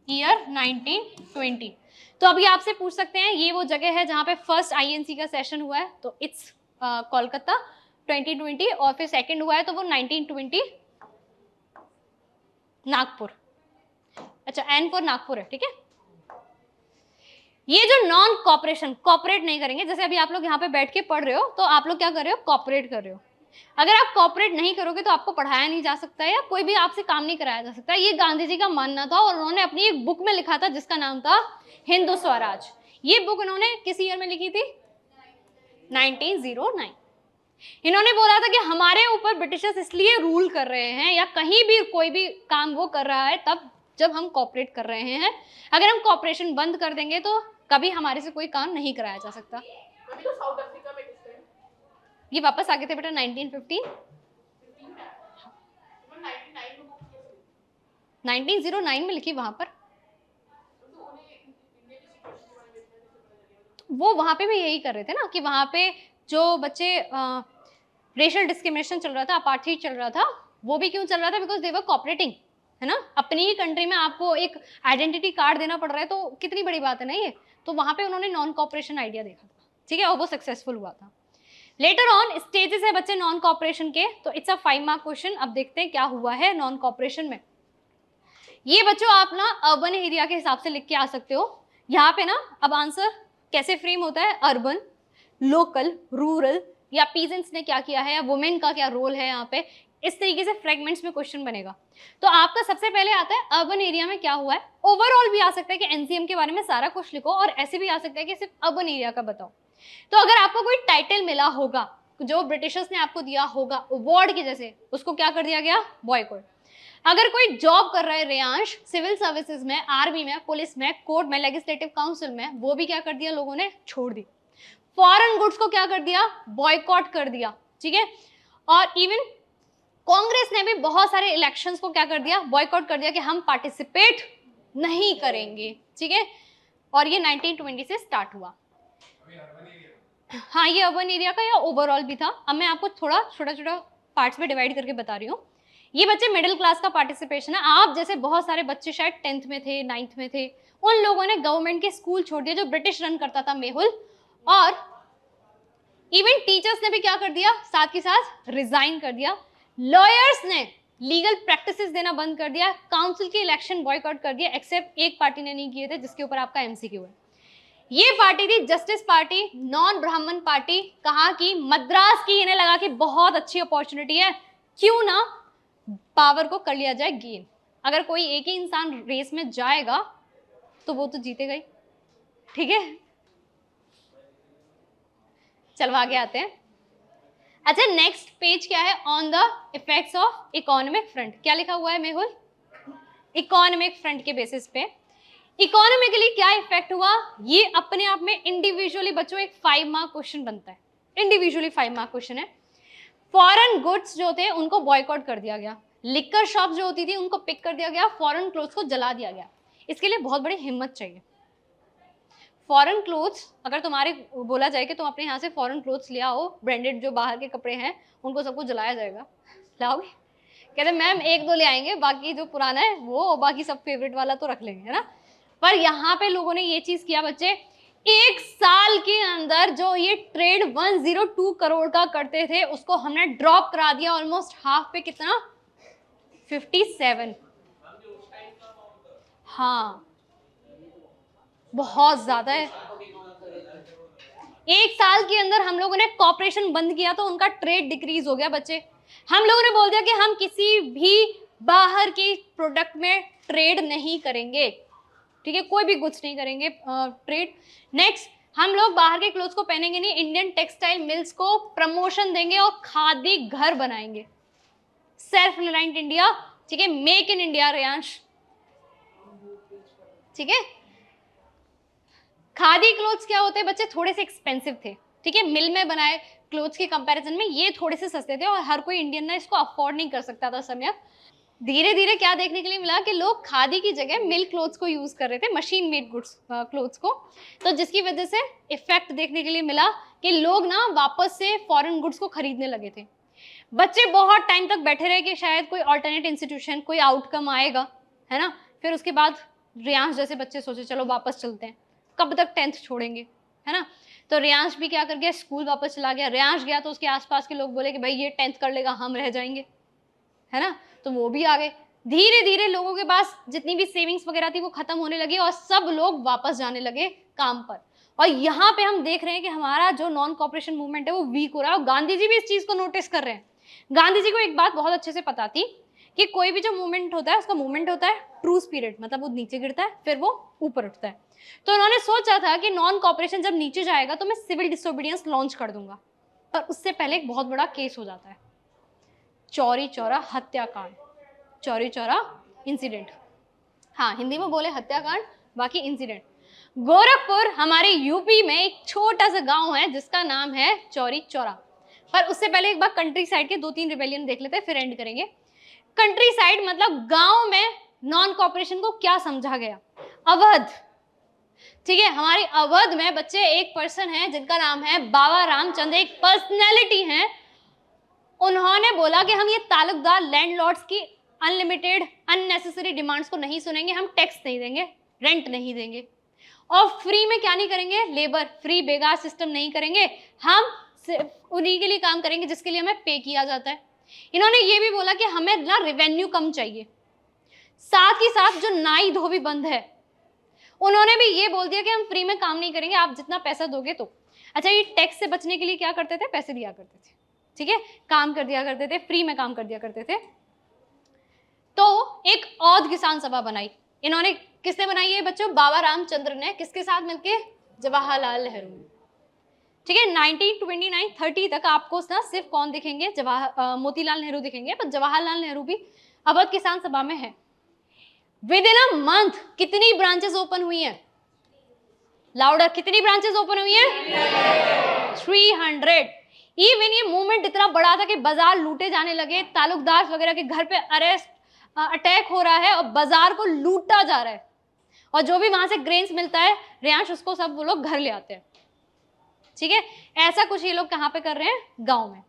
ईयर 1920। तो अभी आपसे पूछ सकते हैं ये वो जगह है जहां पे फर्स्ट आईएनसी का सेशन हुआ है, तो इट्स कोलकाता 2020, और फिर सेकंड हुआ है तो वो 1920 नागपुर। अच्छा, एन फॉर नागपुर है, ठीक है। ये जो नॉन कॉपरेशन, कॉपरेट नहीं करेंगे, जैसे अभी आप लोग यहाँ पे बैठ के पढ़ रहे हो, तो आप लोग क्या कर रहे हो? कॉपरेट कर रहे हो। अगर आप कॉपरेट नहीं करोगे तो आपको पढ़ाया नहीं जा सकता है, या कोई भी आपसे काम नहीं कराया जा सकता। ये गांधी जी का मानना था, और उन्होंने अपनी एक बुक में लिखा था जिसका नाम था हिंदू स्वराज। ये बुक उन्होंने किस ईयर में लिखी थी? 1909। इन्होंने बोला था कि हमारे ऊपर ब्रिटिशर्स इसलिए रूल कर रहे हैं, या कहीं भी कोई भी काम वो कर रहा है तब जब हम कॉपरेट कर रहे हैं। अगर हम कॉपरेशन बंद कर देंगे तो कभी हमारे से कोई काम नहीं कराया जा सकता। ये वापस आ गए थे बेटा 1915, 1909 में लिखी वहां पर। वो वहां पे भी यही कर रहे थे ना, कि वहां पे जो बच्चे रेशियल डिस्क्रिमिनेशन चल रहा था, अपार्थाइड चल रहा था, वो भी क्यों चल रहा था? बिकॉज दे वर कॉपरेटिंग, है ना। अपनी ही कंट्री में आपको एक आइडेंटिटी कार्ड देना पड़ रहा है, तो कितनी बड़ी बात है ना ये। तो वहां पे उन्होंने नॉन कॉपरेशन आइडिया देखा था, ठीक है, और वो सक्सेसफुल हुआ था। लेटर ऑन स्टेजेस है बच्चे नॉन कॉपरेशन के, तो इट्स अ 5 मार्क क्वेश्चन। अब देखते हैं क्या हुआ है नॉन कॉपरेशन में। ये बच्चों आप ना अर्बन एरिया के हिसाब से लिख के आ सकते हो यहाँ पे ना। अब आंसर कैसे फ्रेम होता है? अर्बन, लोकल, रूरल, या पीजेंट्स ने क्या किया है, या वुमेन का क्या रोल है यहाँ पे, इस तरीके से फ्रेगमेंट्स में क्वेश्चन बनेगा। तो आपका सबसे पहले आता है अर्बन एरिया में क्या हुआ है। ओवरऑल भी आ सकता है कि एनसीएम के बारे में सारा कुछ लिखो, और ऐसे भी आ सकता है कि सिर्फ अर्बन एरिया का बताओ। तो अगर आपको कोई टाइटल मिला होगा जो ब्रिटिशर्स ने आपको दिया होगा अवार्ड के जैसे, उसको क्या कर दिया गया? बॉयकॉट। अगर कोई जॉब कर रहा है रेयांश सिविल सर्विसेज में, आर्मी में, पुलिस में, कोर्ट में, लेजिस्लेटिव काउंसिल में, वो भी क्या कर दिया लोगों ने? छोड़ दी। फॉरेन गुड्स को क्या कर दिया? बॉयकॉट कर दिया, ठीक है। और इवन कांग्रेस ने भी बहुत सारे इलेक्शंस को क्या कर दिया? बॉयकॉट कर दिया कि हम पार्टिसिपेट नहीं करेंगे, ठीक है। और ये 1920 से स्टार्ट हुआ। हाँ, ये अर्बन एरिया का या ओवरऑल भी था। अब मैं आपको थोड़ा छोटा छोटा पार्ट्स में डिवाइड करके बता रही हूँ। ये बच्चे मिडिल क्लास का पार्टिसिपेशन है। आप जैसे बहुत सारे बच्चे शायद 10th में थे, 9th में थे, उन लोगों ने गवर्नमेंट के स्कूल छोड़ दिए जो ब्रिटिश रन करता था मेहुल, और इवन टीचर्स ने भी क्या कर दिया, साथ के साथ रिजाइन कर दिया। लॉयर्स ने लीगल प्रैक्टिसेस देना बंद कर दिया, काउंसिल के इलेक्शन बॉयकॉट कर दिया, एक्सेप्ट एक पार्टी ने नहीं किए थे जिसके ऊपर आपका एमसीक्यू है। ये पार्टी थी जस्टिस पार्टी, नॉन ब्राह्मण पार्टी, कहाँ की, मद्रास की। इन्हें लगा कि बहुत अच्छी अपॉर्चुनिटी है, क्यों ना पावर को कर लिया जाए गेन। अगर कोई एक ही इंसान रेस में जाएगा तो वो तो जीतेगा ही, ठीक है। चलो आगे आते हैं। अच्छा, नेक्स्ट पेज क्या है, on the effects of economic front. क्या लिखा हुआ है मेहुल? इकोनॉमिक फ्रंट के बेसिस पे इकोनॉमिकली क्या इफेक्ट हुआ, ये अपने आप में इंडिविजुअली बच्चों एक 5 मार्क क्वेश्चन बनता है, इंडिविजुअली 5 मार्क क्वेश्चन है। फॉरेन गुड्स जो थे उनको बॉयकॉट कर दिया गया, लिकर शॉप जो होती थी उनको पिक कर दिया गया, फॉरेन क्लोथ्स को जला दिया गया। इसके लिए बहुत बड़ी हिम्मत चाहिए। फॉरेन क्लोथ्स अगर तुम्हारे बोला जाए कि तुम अपने यहाँ से फॉरेन क्लोथ्स ले आओ, ब्रांडेड जो बाहर के कपड़े हैं उनको सबको जलाया जाएगा, लाओगे? कहते मैम 1-2 ले आएंगे, बाकी जो पुराना है वो, बाकी सब फेवरेट वाला तो रख लेंगे, है ना। पर यहाँ पे लोगों ने ये चीज किया बच्चे, 1 साल के अंदर जो ये ट्रेड 102 करोड़ का करते थे उसको हमने ड्रॉप करा दिया ऑलमोस्ट हाफ पे। कितना? 57। हाँ, बहुत ज्यादा है। 1 साल के अंदर हम लोगों ने कॉपरेशन बंद किया तो उनका ट्रेड डिक्रीज हो गया बच्चे। हम लोगों ने बोल दिया कि हम किसी भी बाहर की प्रोडक्ट में ट्रेड नहीं करेंगे, ठीक है, कोई भी गुड्स नहीं करेंगे ट्रेड। नेक्स्ट, हम लोग बाहर के क्लोथ्स को पहनेंगे नहीं, इंडियन टेक्सटाइल मिल्स को प्रमोशन देंगे और खादी घर बनाएंगे, सेल्फ रिलायंट इंडिया, ठीक है, मेक इन इंडिया रेयांश, ठीक है। खादी क्लोथ्स क्या होते हैं बच्चे, थोड़े से एक्सपेंसिव थे, ठीक है, मिल में बनाए क्लोथ्स के कंपैरिजन में ये थोड़े से सस्ते थे और हर कोई इंडियन ना इसको अफोर्ड नहीं कर सकता था समय। धीरे धीरे क्या देखने के लिए मिला कि लोग खादी की जगह मिल क्लोथ्स को यूज कर रहे थे, मशीन मेड गुड्स क्लोथ्स को, तो जिसकी वजह से इफेक्ट देखने के लिए मिला कि लोग ना वापस से फॉरेन गुड्स को खरीदने लगे थे। बच्चे बहुत टाइम तक बैठे रहे कि शायद कोई ऑल्टरनेट इंस्टीट्यूशन, कोई आउटकम आएगा, है ना। फिर उसके बाद रियांश जैसे बच्चे सोचे चलो वापस चलते हैं, कब तक 10th छोड़ेंगे, है ना। तो रियांश भी क्या कर गया, स्कूल वापस चला गया। रियांश गया तो उसके आसपास के लोग बोले कि भाई ये 10th कर लेगा, हम रह जाएंगे, है ना, तो वो भी आ गए। धीरे धीरे लोगों के पास जितनी भी सेविंग्स वगैरह थी वो खत्म होने लगी और सब लोग वापस जाने लगे काम पर। और यहाँ पे हम देख रहे हैं कि हमारा जो नॉन कॉपरेशन मूवमेंट है वो वीक हो रहा है और गांधी जी भी इस चीज को नोटिस कर रहे हैं। गांधी जी को एक बात बहुत अच्छे से पता थी कि कोई भी जो मूवमेंट होता है उसका मूवमेंट होता है ट्रू स्पिरिट, मतलब वो नीचे गिरता है फिर वो ऊपर उठता है। तो उन्होंने सोचा था कि नॉन कॉपरेशन जब नीचे जाएगा तो मैं सिविल डिसोबीडियंस लॉन्च कर दूंगा, पर उससे पहले एक बहुत बड़ा केस हो जाता है, चौरी चौरा हत्याकांड, चौरी चौरा इंसिडेंट। हाँ, हिंदी में बोले हत्याकांड, बाकी इंसिडेंट। गोरखपुर हमारे यूपी में एक छोटा सा गांव है जिसका नाम है चौरी चौरा। पर उससे पहले एक बार कंट्री साइड के 2-3 रिबेलियन देख लेते हैं फिर एंड करेंगे। कंट्री साइड मतलब गांव में नॉन कॉपरेशन को क्या समझा गया, अवध, ठीक है। हमारे अवध में बच्चे एक पर्सन है जिनका नाम है बाबा रामचंद्र, एक पर्सनैलिटी है। उन्होंने बोला कि हम ये तालुकदार लैंडलॉर्ड्स की अनलिमिटेड अननेसेसरी डिमांड्स को नहीं सुनेंगे, हम टैक्स नहीं देंगे, रेंट नहीं देंगे और फ्री में क्या नहीं करेंगे, लेबर फ्री बेगार सिस्टम नहीं करेंगे, हम सिर्फ उन्हीं के लिए काम करेंगे जिसके लिए हमें पे किया जाता है। इन्होंने ये भी बोला कि हमें ना रेवेन्यू कम चाहिए, साथ ही साथ जो नाई धोबी बंद है उन्होंने भी ये बोल दिया कि हम फ्री में काम नहीं करेंगे, आप जितना पैसा दोगे तो। अच्छा, ये टैक्स से बचने के लिए क्या करते थे, पैसे दिया करते थे, ठीक है, काम कर दिया करते थे, फ्री में काम कर दिया करते थे। तो एक औध किसान सभा बनाई इन्होंने, किसने बनाई है बच्चों, बाबा रामचंद्र ने, किसके साथ मिलके, जवाहरलाल नेहरू, ठीक है। 1929-30 तक आपको ना सिर्फ कौन दिखेंगे, मोतीलाल नेहरू दिखेंगे, पर जवाहरलाल नेहरू भी अवध किसान सभा में है। विद इन अ मंथ कितनी ब्रांचेस ओपन हुई हैं, लाउडर, कितनी ब्रांचेस ओपन हुई हैं, 300। इवन ये मूवमेंट इतना बड़ा था कि बाजार लूटे जाने लगे, तालुकदार वगैरह के घर पे अटैक हो रहा है और बाजार को लूटा जा रहा है और जो भी वहां से ग्रेन्स मिलता है रियांश उसको सब वो लोग घर ले आते हैं, ठीक है, ऐसा कुछ ये लोग कहाँ पे कर रहे हैं, गांव में।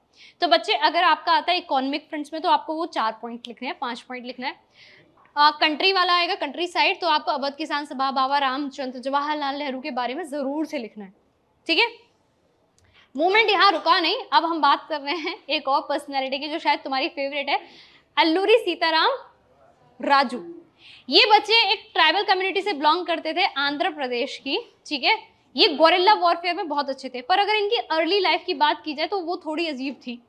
तो बच्चे अगर आपका आता है इकोनॉमिक फ्रंट्स में तो आपको वो 4 पॉइंट लिखने हैं, 5 पॉइंट लिखना है। कंट्री वाला आएगा, कंट्री साइड, तो आपको अवध किसान सभा, बाबा रामचंद्र, जवाहरलाल नेहरू के बारे में जरूर से लिखना है। ठीक है, मूवमेंट यहाँ रुका नहीं, अब हम बात कर रहे हैं एक और पर्सनैलिटी की जो शायद तुम्हारी फेवरेट है, अल्लूरी सीताराम राजू। ये बच्चे एक ट्राइबल कम्युनिटी से बिलोंग करते थे, आंध्र प्रदेश की। ठीक है, ये गोरिल्ला वॉरफेयर में बहुत अच्छे थे, पर अगर इनकी अर्ली लाइफ की बात की जाए तो वो थोड़ी अजीब थी।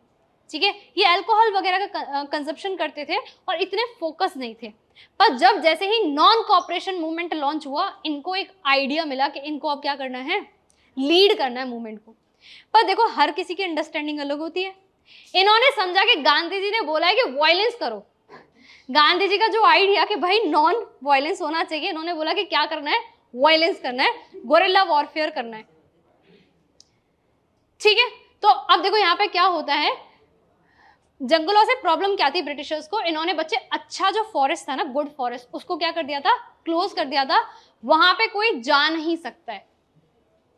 ठीक है, ये अल्कोहल वगैरह का कंजप्शन करते थे और इतने फोकस नहीं थे। पर जब जैसे ही नॉन कॉपरेशन मूवमेंट लॉन्च हुआ, इनको एक आइडिया मिला कि इनको अब क्या करना है, लीड करना है मूवमेंट को। पर देखो हर किसी की अंडरस्टैंडिंग अलग होती है। इन्होंने समझा कि गांधी जी ने बोला है कि वायलेंस करो। गांधी जी का जो आइडिया कि भाई नॉन वायलेंस होना चाहिए, इन्होंने बोला कि क्या करना है, वायलेंस करना है, गोरिल्ला वॉरफेयर करना है। ठीक है, तो अब देखो यहाँ पे क्या होता है, जंगलों से प्रॉब्लम क्या थी ब्रिटिशर्स को, इन्होंने बच्चे अच्छा जो फॉरेस्ट था ना, गुड फॉरेस्ट, उसको क्या कर दिया था, क्लोज कर दिया था, वहां पे कोई जा नहीं सकता है।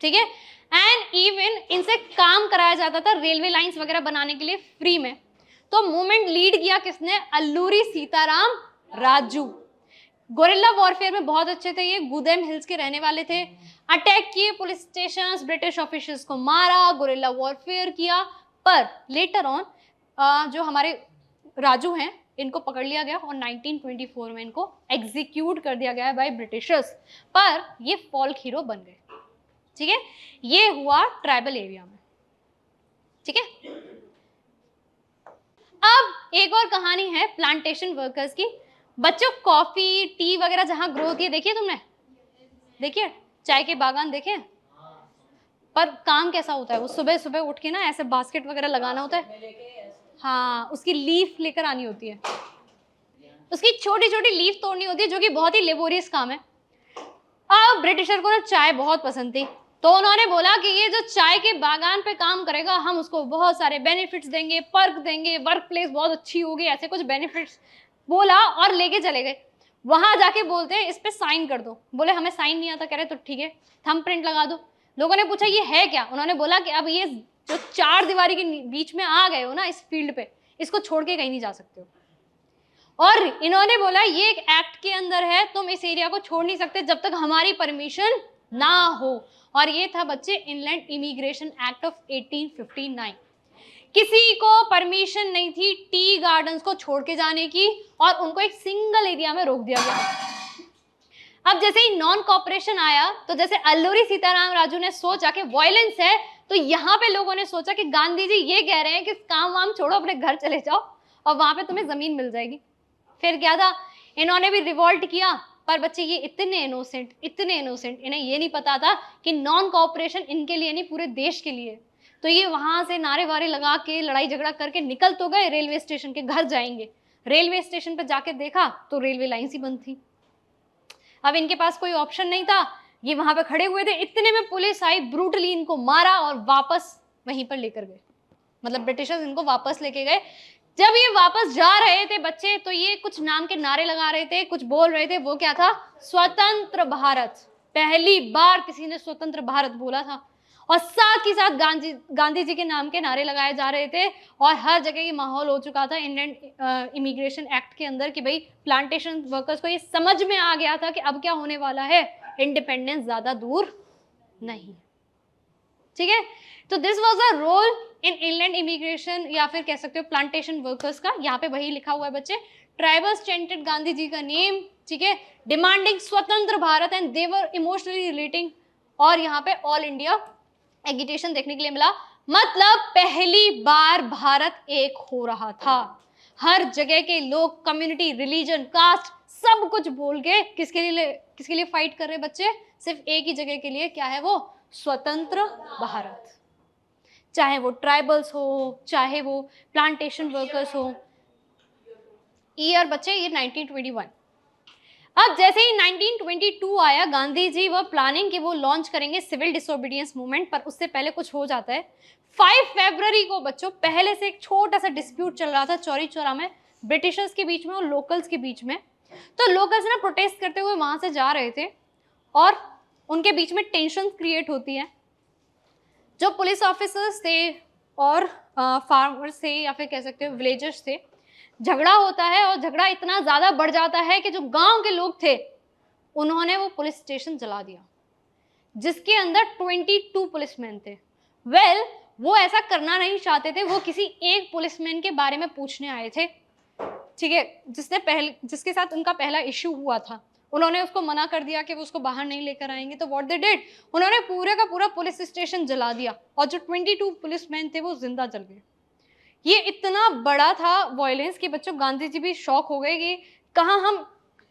ठीक है, एंड इवन इनसे काम कराया जाता था रेलवे लाइंस वगैरह बनाने के लिए फ्री में। तो मूवमेंट लीड किया किसने, अल्लूरी सीताराम राजू। गोरिल्ला वॉरफेयर में बहुत अच्छे थे ये, गुदेम हिल्स के रहने वाले थे। अटैक किए पुलिस स्टेशंस, ब्रिटिश ऑफिसर्स को मारा, गोरिल्ला वॉरफेयर किया। पर लेटर ऑन जो हमारे राजू हैं इनको पकड़ लिया गया और 1924 में इनको एग्जीक्यूट कर दिया गया बाय ब्रिटिशर्स, पर ये फॉल्क हीरो बन गए। ठीक है, ये हुआ ट्राइबल एरिया में। ठीक है, अब एक और कहानी है प्लांटेशन वर्कर्स की। बच्चों कॉफी टी वगैरह जहां ग्रो होती है, देखिए तुमने, देखिए चाय के बागान देखे, पर काम कैसा होता है, वो सुबह सुबह उठ के ना ऐसे बास्केट वगैरह लगाना होता है, हाँ उसकी लीफ लेकर आनी होती है, उसकी छोटी छोटी लीफ तोड़नी होती है, जो कि बहुत ही लेबोरियस काम है। अब ब्रिटिशर को ना चाय बहुत पसंद थी, तो उन्होंने बोला कि ये जो चाय के बागान पे काम करेगा हम उसको बहुत सारे बेनिफिट्स देंगे, पर्क देंगे, वर्क प्लेस बहुत अच्छी होगी, ऐसे कुछ बेनिफिट्स बोला और लेके चले गए। वहां जाके बोलते हैं इस पे साइन कर दो, बोले हमें साइन नहीं आता, कह रहे तो ठीक है थंब प्रिंट लगा दो। लोगों ने पूछा ये है क्या, उन्होंने बोला कि अब ये जो 4 दीवारी के बीच में आ गए हो ना इस फील्ड पे, इसको छोड़ के कहीं नहीं जा सकते हो। और इन्होंने बोला ये एक एक्ट के अंदर है, तुम इस एरिया को छोड़ नहीं सकते जब तक हमारी परमिशन ना हो। और ये था बच्चे इनलैंड इमिग्रेशन एक्ट ऑफ 1859। किसी को परमिशन नहीं थी टी गार्डन्स को छोड़ के जाने की, और उनको एक सिंगल एरिया में रोक दिया गया। अब जैसे ही नॉन कॉपरेशन आया, तो जैसे अल्लूरी सीताराम राजू ने सोचा कि वायलेंस है, तो यहाँ पे लोगों ने सोचा कि गांधी जी ये कह रहे हैं कि काम वाम छोड़ो, अपने घर चले जाओ और वहां पे तुम्हें जमीन मिल जाएगी। फिर क्या था, इन्होंने भी रिवॉल्ट किया, पर बच्चे ये इतने इनोसेंट, इन्हें ये नहीं पता था कि नॉन कॉपरेशन इनके लिए नहीं पूरे देश के लिए। तो ये वहां से नारे वारे लगा के लड़ाई झगड़ा करके निकल तो गए रेलवे स्टेशन के, घर जाएंगे, रेलवे स्टेशन पर जाके देखा तो रेलवे लाइन ही बंद थी। अब इनके पास कोई ऑप्शन नहीं था, ये वहां पे खड़े हुए थे, इतने में पुलिस आई, ब्रूटली इनको मारा और वापस वहीं पर लेकर गए, मतलब ब्रिटिशर्स इनको वापस लेके गए। जब ये वापस जा रहे थे बच्चे, तो ये कुछ नाम के नारे लगा रहे थे, कुछ बोल रहे थे, वो क्या था, स्वतंत्र भारत। पहली बार किसी ने स्वतंत्र भारत बोला था, और साथ ही साथ गांधी जी के नाम के नारे लगाए जा रहे थे, और हर जगह ये माहौल हो चुका था इंडियन इमिग्रेशन एक्ट के अंदर कि भाई प्लांटेशन वर्कर्स को ये समझ में आ गया था कि अब क्या होने वाला है, इंडिपेंडेंस ज्यादा दूर नहीं। ठीक है, तो this was a role in inland immigration, या फिर कह सकते हो प्लांटेशन वर्कर्स का। यहाँ पे वही लिखा हुआ है बच्चे, ट्राइबल्स चेंटेड गांधी जी का नेम, ठीक है, डिमांडिंग स्वतंत्र Bharat and they were emotionally relating, और यहाँ पे ऑल इंडिया एगिटेशन देखने के लिए मिला। मतलब पहली बार भारत एक हो रहा था, हर जगह के लोग, कम्युनिटी, रिलीजन, कास्ट, सब कुछ बोल के किसके लिए फाइट कर रहे बच्चे, सिर्फ एक ही जगह के लिए, क्या है वो, स्वतंत्र भारत। चाहे वो ट्राइबल्स हो, चाहे वो प्लांटेशन वर्कर्स हो। ईयर बच्चे ये 1921। अब जैसे ही 1922 आया, गांधी जी वो प्लानिंग कि वो लॉन्च करेंगे सिविल डिसोबीडियंस मूवमेंट, पर उससे पहले कुछ हो जाता है। 5 फरवरी को बच्चों पहले से एक छोटा सा डिस्प्यूट चल रहा था चौरी चौरा में, ब्रिटिशर्स के बीच में और लोकल्स के बीच में। तो लोकल्स ना प्रोटेस्ट करते हुए वहां से जा रहे थे, और उनके बीच में टेंशन क्रिएट होती है। जो पुलिस ऑफिसर्स थे और फार्मर्स थे या फिर कह सकते हो विलेजर्स थे, झगड़ा होता है और झगड़ा इतना ज़्यादा बढ़ जाता है कि जो गांव के लोग थे उन्होंने वो पुलिस स्टेशन जला दिया, जिसके अंदर 22 पुलिसमैन थे। वेल, वो ऐसा करना नहीं चाहते थे, वो किसी एक पुलिसमैन के बारे में पूछने आए थे, ठीक है, जिसके साथ उनका पहला इश्यू हुआ था। उन्होंने उसको मना कर दिया कि वो उसको बाहर नहीं लेकर आएंगे, तो व्हाट दे डिड, उन्होंने पूरे का पूरा पुलिस स्टेशन जला दिया और जो 22 पुलिसमैन थे वो जिंदा जल गए। ये इतना बड़ा था वायलेंस कि बच्चों गांधी जी भी शॉक हो गए कि कहाँ हम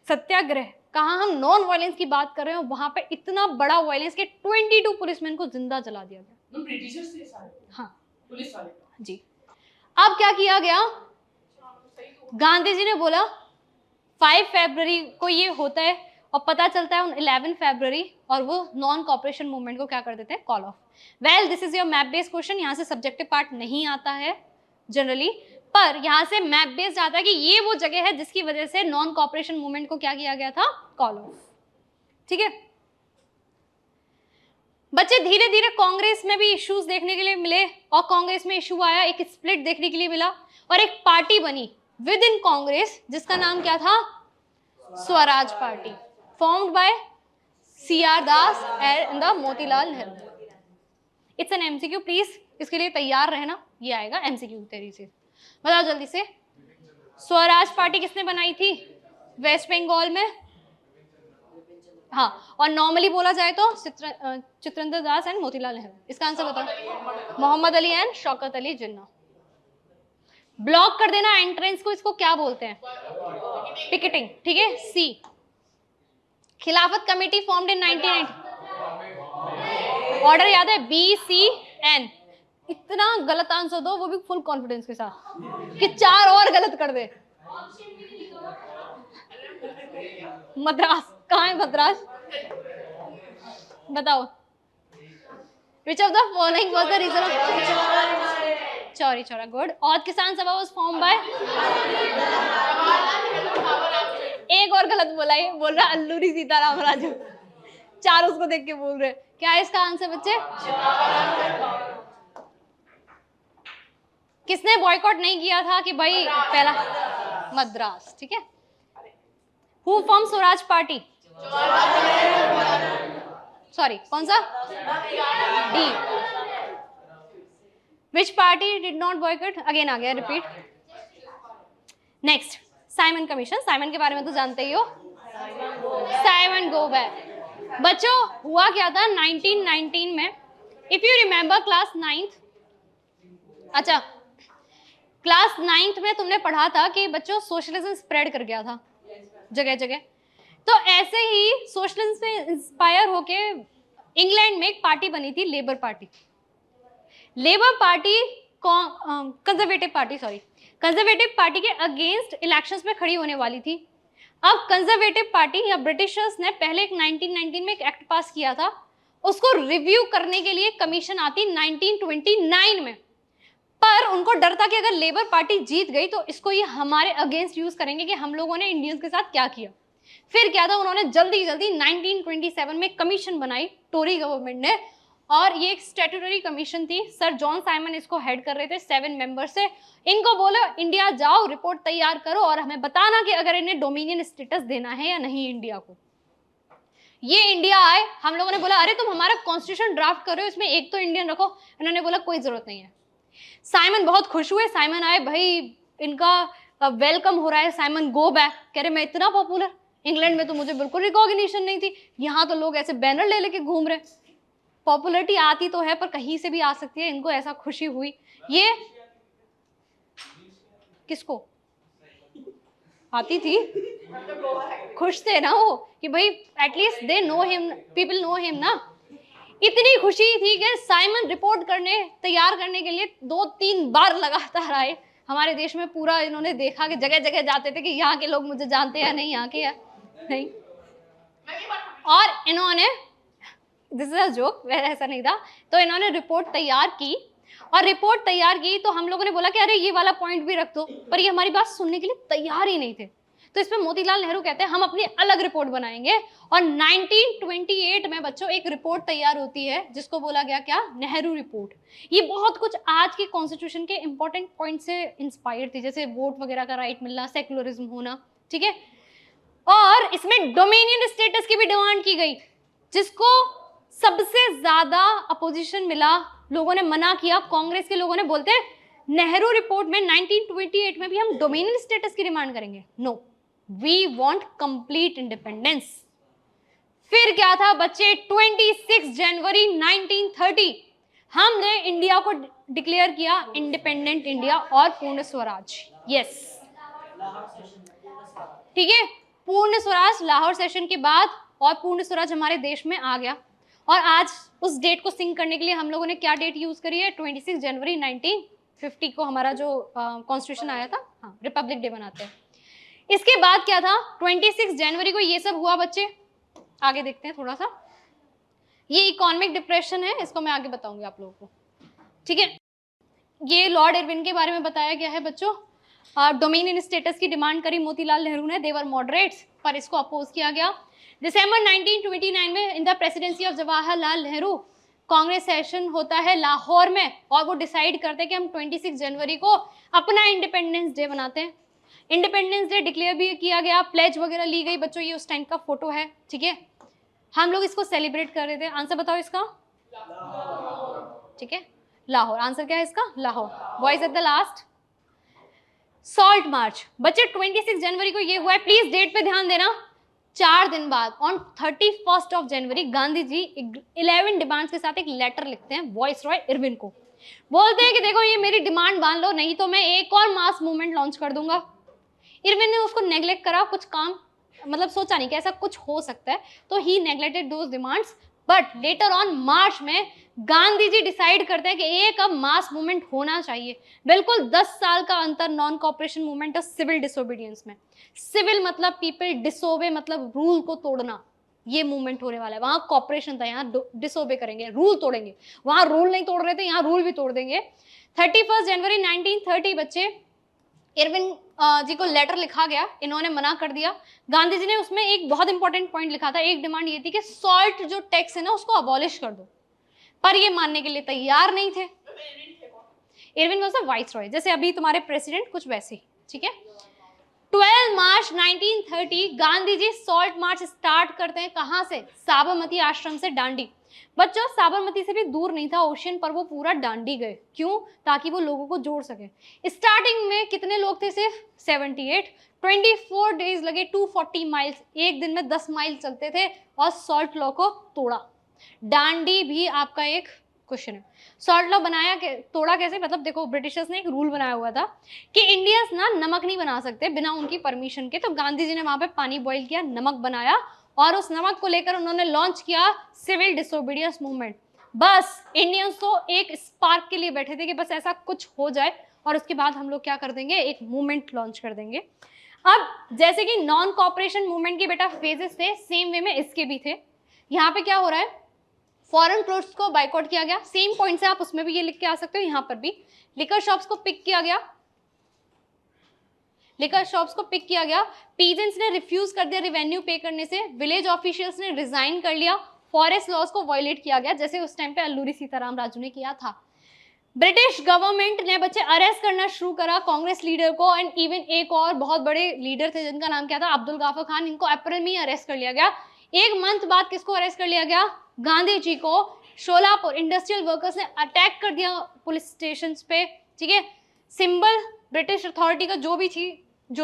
सत्याग्रह, कहाँ हम नॉन वायलेंस की बात कर रहे हैं, वहां पे इतना बड़ा वायलेंस कि 22 पुलिसमैन को जिंदा जला दिया गया। ब्रिटिशर्स थे सारे, हाँ पुलिस वाले जी। अब क्या किया गया, गांधी जी ने बोला 5 फरवरी को ये होता है और पता चलता है 11 फरवरी, और वो नॉन कॉपरेशन मूवमेंट को क्या कर देते हैं, call of. Well, this is your map based question, यहाँ से सब्जेक्टिव पार्ट नहीं आता है जनरली, पर यहाँ से मैप बेस्ड आता है कि ये वो जगह है जिसकी वजह से नॉन कॉपरेशन मूवमेंट को क्या किया गया था, कॉल ऑफ। ठीक है बच्चे, धीरे धीरे कांग्रेस में भी इश्यूज देखने के लिए मिले और कांग्रेस में इशू आया, एक स्प्लिट देखने के लिए मिला और एक पार्टी बनी विद इन कांग्रेस जिसका नाम क्या था, Swaraj party, formed by CR Das and the Motilal Nehru. It's an MCQ, please इसके लिए तैयार रहना, ये आएगा MCQ तेरी से। बताओ जल्दी से, स्वराज पार्टी किसने बनाई थी वेस्ट बंगाल में? हाँ, और नॉर्मली बोला जाए तो चित्रंदर दास एंड मोतीलाल नेहरू। इसका आंसर बताओ, मोहम्मद अली एंड शौकत अली जिन्ना। ब्लॉक कर देना एंट्रेंस को, इसको क्या बोलते हैं, पिकेटिंग, ठीक है। C, खिलाफत कमेटी फॉर्म्ड इन 1990, ऑर्डर याद है, BCN। इतना गलत आंसर दो, वो भी फुल कॉन्फिडेंस के साथ कि 4 और गलत कर दे। मद्रास, कहाँ है मद्रास, बताओ। Which of the following was the reason of Chauri Chaura, good. और किसान सभा was formed by, एक और गलत बोला, ये बोल रहा अल्लूरी सीताराम राजू, 4 उसको देख के बोल रहे। क्या है इसका आंसर बच्चे? किसने बॉयकॉट नहीं किया था कि भाई पहला, मद्रास, ठीक है। Who form Swaraj party, sorry कौन सा, D। Which party did not boycott, again आ गया repeat. Next, Simon commission, Simon के बारे में तो जानते ही हो, साइमन गोबैक। बच्चों हुआ क्या था 1919 में, if you remember class 9th, अच्छा क्लास 9th में तुमने पढ़ा था कि बच्चों सोशलिज्म स्प्रेड कर गया था जगह जगह, तो ऐसे ही सोशलिज्म से इंस्पायर होके इंग्लैंड में एक पार्टी बनी थी, labour party. Labour party conservative party, sorry conservative party के अगेंस्ट इलेक्शंस में खड़ी होने वाली थी। अब कंजर्वेटिव पार्टी या ब्रिटिशर्स ने पहले एक 1919 में एक एक्ट पास किया था, उसको रिव्यू करने के लिए कमीशन आती 1929 में, पर उनको डर था कि अगर लेबर पार्टी जीत गई तो इसको ये हमारे अगेंस्ट यूज करेंगे कि हम लोगों ने इंडियंस के साथ क्या किया। फिर क्या था, उन्होंने जल्दी जल्दी 1927 में कमीशन बनाई टोरी गवर्नमेंट ने, और ये एक स्टैट्यूटरी कमीशन थी। सर जॉन साइमन इसको हेड कर रहे थे, 7 मेंबर से। इनको बोलो इंडिया जाओ, रिपोर्ट तैयार करो और हमें बताना कि अगर इन्हें डोमिनियन स्टेटस देना है या नहीं इंडिया को। ये इंडिया आए, हम लोगों ने बोला अरे तुम हमारा कॉन्स्टिट्यूशन ड्राफ्ट कर रहे हो, इसमें एक तो इंडियन रखो। इन्होंने बोला कोई जरूरत नहीं है। साइमन बहुत खुश हुए, साइमन आए, भाई इनका वेलकम हो रहा है, साइमन गो बैक, कह रहे मैं इतना पॉपुलर, इंग्लैंड में तो मुझे बिल्कुल रिकॉग्निशन नहीं थी, यहाँ तो लोग ऐसे बैनर ले लेके घूम रहे। पॉपुलरिटी आती तो है पर कहीं से भी आ सकती है, इनको ऐसा खुशी हुई। ये किसको आती थी, खुश थे ना वो कि भाई at least they know him, people know him ना। इतनी खुशी थी कि साइमन रिपोर्ट करने तैयार करने के लिए 2-3 बार लगातार आए हमारे देश में। पूरा इन्होंने देखा कि जगह जगह जाते थे कि यहाँ के लोग मुझे जानते हैं नहीं, यहाँ के या नहीं। और इन्होंने, दिस इज अ जोक, वैसे ऐसा नहीं था, तो इन्होंने रिपोर्ट तैयार की, और रिपोर्ट तैयार की तो हम लोगों ने बोला कि अरे ये वाला पॉइंट भी रख दो, पर ये हमारी बात सुनने के लिए तैयार ही नहीं थे। तो इस पे मोतीलाल नेहरू कहते हैं हम अपनी अलग रिपोर्ट बनाएंगे। और 1928 में बच्चों एक रिपोर्ट तैयार होती है जिसको बोला गया क्या, नेहरू रिपोर्ट। ये बहुत कुछ आज की कॉन्स्टिट्यूशन के इंपॉर्टेंट पॉइंट से इंस्पायर थी, जैसे वोट वगैरह का राइट मिलना, सेक्युलरिज्म होना, ठीक है। और इसमें डोमिनियन स्टेटस की भी डिमांड की गई, जिसको सबसे ज्यादा अपोजिशन मिला, लोगों ने मना किया। कांग्रेस के लोगों ने बोलते हैं नेहरू रिपोर्ट में 1928 में भी हम डोमिनियन स्टेटस की डिमांड करेंगे, no, we want complete independence. फिर क्या था बच्चे, 26 जनवरी 1930 हमने इंडिया को डिक्लेयर किया इंडिपेंडेंट इंडिया और पूर्ण स्वराज। यस, ठीक है, पूर्ण स्वराज लाहौर सेशन के बाद, और पूर्ण स्वराज हमारे देश में आ गया। और आज उस डेट को सिंक करने के लिए हम लोगों ने क्या डेट यूज करी है, 26 जनवरी 1950 को हमारा जो कॉन्स्टिट्यूशन आया था, हाँ, रिपब्लिक डे मनाते हैं। इसके बाद क्या था, 26 जनवरी को ये सब हुआ बच्चे। आगे देखते हैं थोड़ा सा, ये इकोनॉमिक डिप्रेशन है, इसको मैं आगे बताऊंगी आप लोगों को, ठीक है। ये लॉर्ड इरविन के बारे में बताया गया है बच्चों। डोमिनियन स्टेटस की डिमांड करी मोतीलाल नेहरू ने, देवर मॉडरेट्स, पर इसको अपोज किया गया। दिसंबर 1929 में in the presidency of Jawaharlal Nehru Congress session होता है लाहौर में, और वो डिसाइड करते हैं कि हम 26 जनवरी को अपना इंडिपेंडेंस डे बनाते हैं। इंडिपेंडेंस डे डिक्लेयर भी किया गया, प्लेज वगैरह ली गई बच्चों, ये उस टाइम का फोटो है, ठीक है। हम लोग इसको सेलिब्रेट कर रहे थे। आंसर बताओ इसका, ठीक है, लाहौर। आंसर क्या है इसका, Lahore. Voice at the last, salt march बच्चे 26 जनवरी को ये हुआ है, प्लीज डेट पे ध्यान देना। 4 दिन बाद on 31 of January Gandhi ji 11 demands के साथ एक लेटर लिखते हैं वॉइस रॉय इरविन को। बोलते हैं कि देखो ये मेरी डिमांड मान लो, नहीं तो मैं एक और मास मूवमेंट लॉन्च कर दूंगा। इरविन ने उसको नेग्लेक्ट करा, कुछ काम मतलब सोचा नहीं कि ऐसा कुछ हो सकता है, तो ही neglected those demands. But later on March में गांधी जी डिसाइड करते हैं कि एक अब मास मूवमेंट होना चाहिए। बिल्कुल 10 साल का अंतर नॉन कॉपरेशन मूवमेंट और सिविल डिसोबीडियंस में। सिविल मतलब पीपल, डिसोबे मतलब रूल को तोड़ना, ये मूवमेंट होने वाला है। वहां कॉपरेशन था, यहाँ डिसोबे करेंगे, रूल तोड़ेंगे। वहां रूल नहीं तोड़ रहे थे, यहाँ रूल भी तोड़ देंगे। 31 जनवरी 1930 बच्चे इरविन जी को लेटर लिखा गया, इन्होंने मना कर दिया। गांधी जी ने उसमें एक बहुत इंपॉर्टेंट पॉइंट लिखा था, एक डिमांड ये थी कि सॉल्ट जो टैक्स है ना उसको अबॉलिश कर दो, पर ये मानने के लिए तैयार नहीं थे। इरविन वाज द वाइसरॉय, जैसे अभी तुम्हारे प्रेसिडेंट, कुछ वैसे ही, ठीक है। 12 मार्च 1930 Gandhi ji salt march start करते हैं, कहां से, साबरमती आश्रम से दांडी। बच्चों साबरमती से भी दूर नहीं था ओशियन, पर वो पूरा दांडी गए, क्यों, ताकि वो लोगों को जोड़ सके। स्टार्टिंग में कितने लोग थे, सिर्फ 78। 24 डेज लगे, 240 माइल्स, एक दिन में 10 माइल चलते थे, और सॉल्ट लॉ को तोड़ा। दांडी भी आपका एक क्वेश्चन है। सॉल्ट लॉ बनाया, तोड़ा कैसे, मतलब देखो ब्रिटिशर्स ने एक रूल बनाया हुआ था कि इंडियंस ना नमक नहीं बना सकते बिना उनकी परमिशन के, तो गांधी जी ने वहां पे पानी बॉईल किया, नमक बनाया, और उस नमक को लेकर उन्होंने लॉन्च किया सिविल डिसोबीडियंस मूवमेंट। बस इंडियंस तो एक स्पार्क के लिए बैठे थे कि बस ऐसा कुछ हो जाए, और उसके बाद हम लोग क्या कर देंगे, एक मूवमेंट लॉन्च कर देंगे। अब जैसे कि नॉन कॉपरेशन मूवमेंट के बेटा फेजेस थे, सेम वे में इसके भी थे। यहाँ पे क्या हो रहा है, फॉरेन प्रोडक्ट्स को बाइकआउट किया गया, सेम पॉइंट से आप उसमें भी ये लिख के आ सकते हो, यहाँ पर भी लिकर शॉप्स को पिक किया गया, लिकर शॉप्स को पिक किया गया। पीजेंट्स ने रिफ्यूज कर दिया रेवेन्यू पे करने से, विलेज ऑफिशियल्स ने रिजाइन कर लिया, फॉरेस्ट लॉज को वायलेट किया गया, जैसे उस टाइम पे अल्लूरी सीताराम राजू ने किया था। ब्रिटिश गवर्नमेंट ने बच्चे अरेस्ट करना शुरू करा कांग्रेस लीडर को, एंड इवन एक और बहुत बड़े लीडर थे जिनका नाम क्या था, अब्दुल गाफर खान। इनको अप्रैल में ही अरेस्ट कर लिया गया। एक मंथ बाद किसको अरेस्ट कर लिया गया, गांधी जी को। शोलापुर इंडस्ट्रियल वर्कर्स ने अटैक कर दिया पुलिस स्टेशन पे, ठीक है। सिंबल ब्रिटिश अथॉरिटी का जो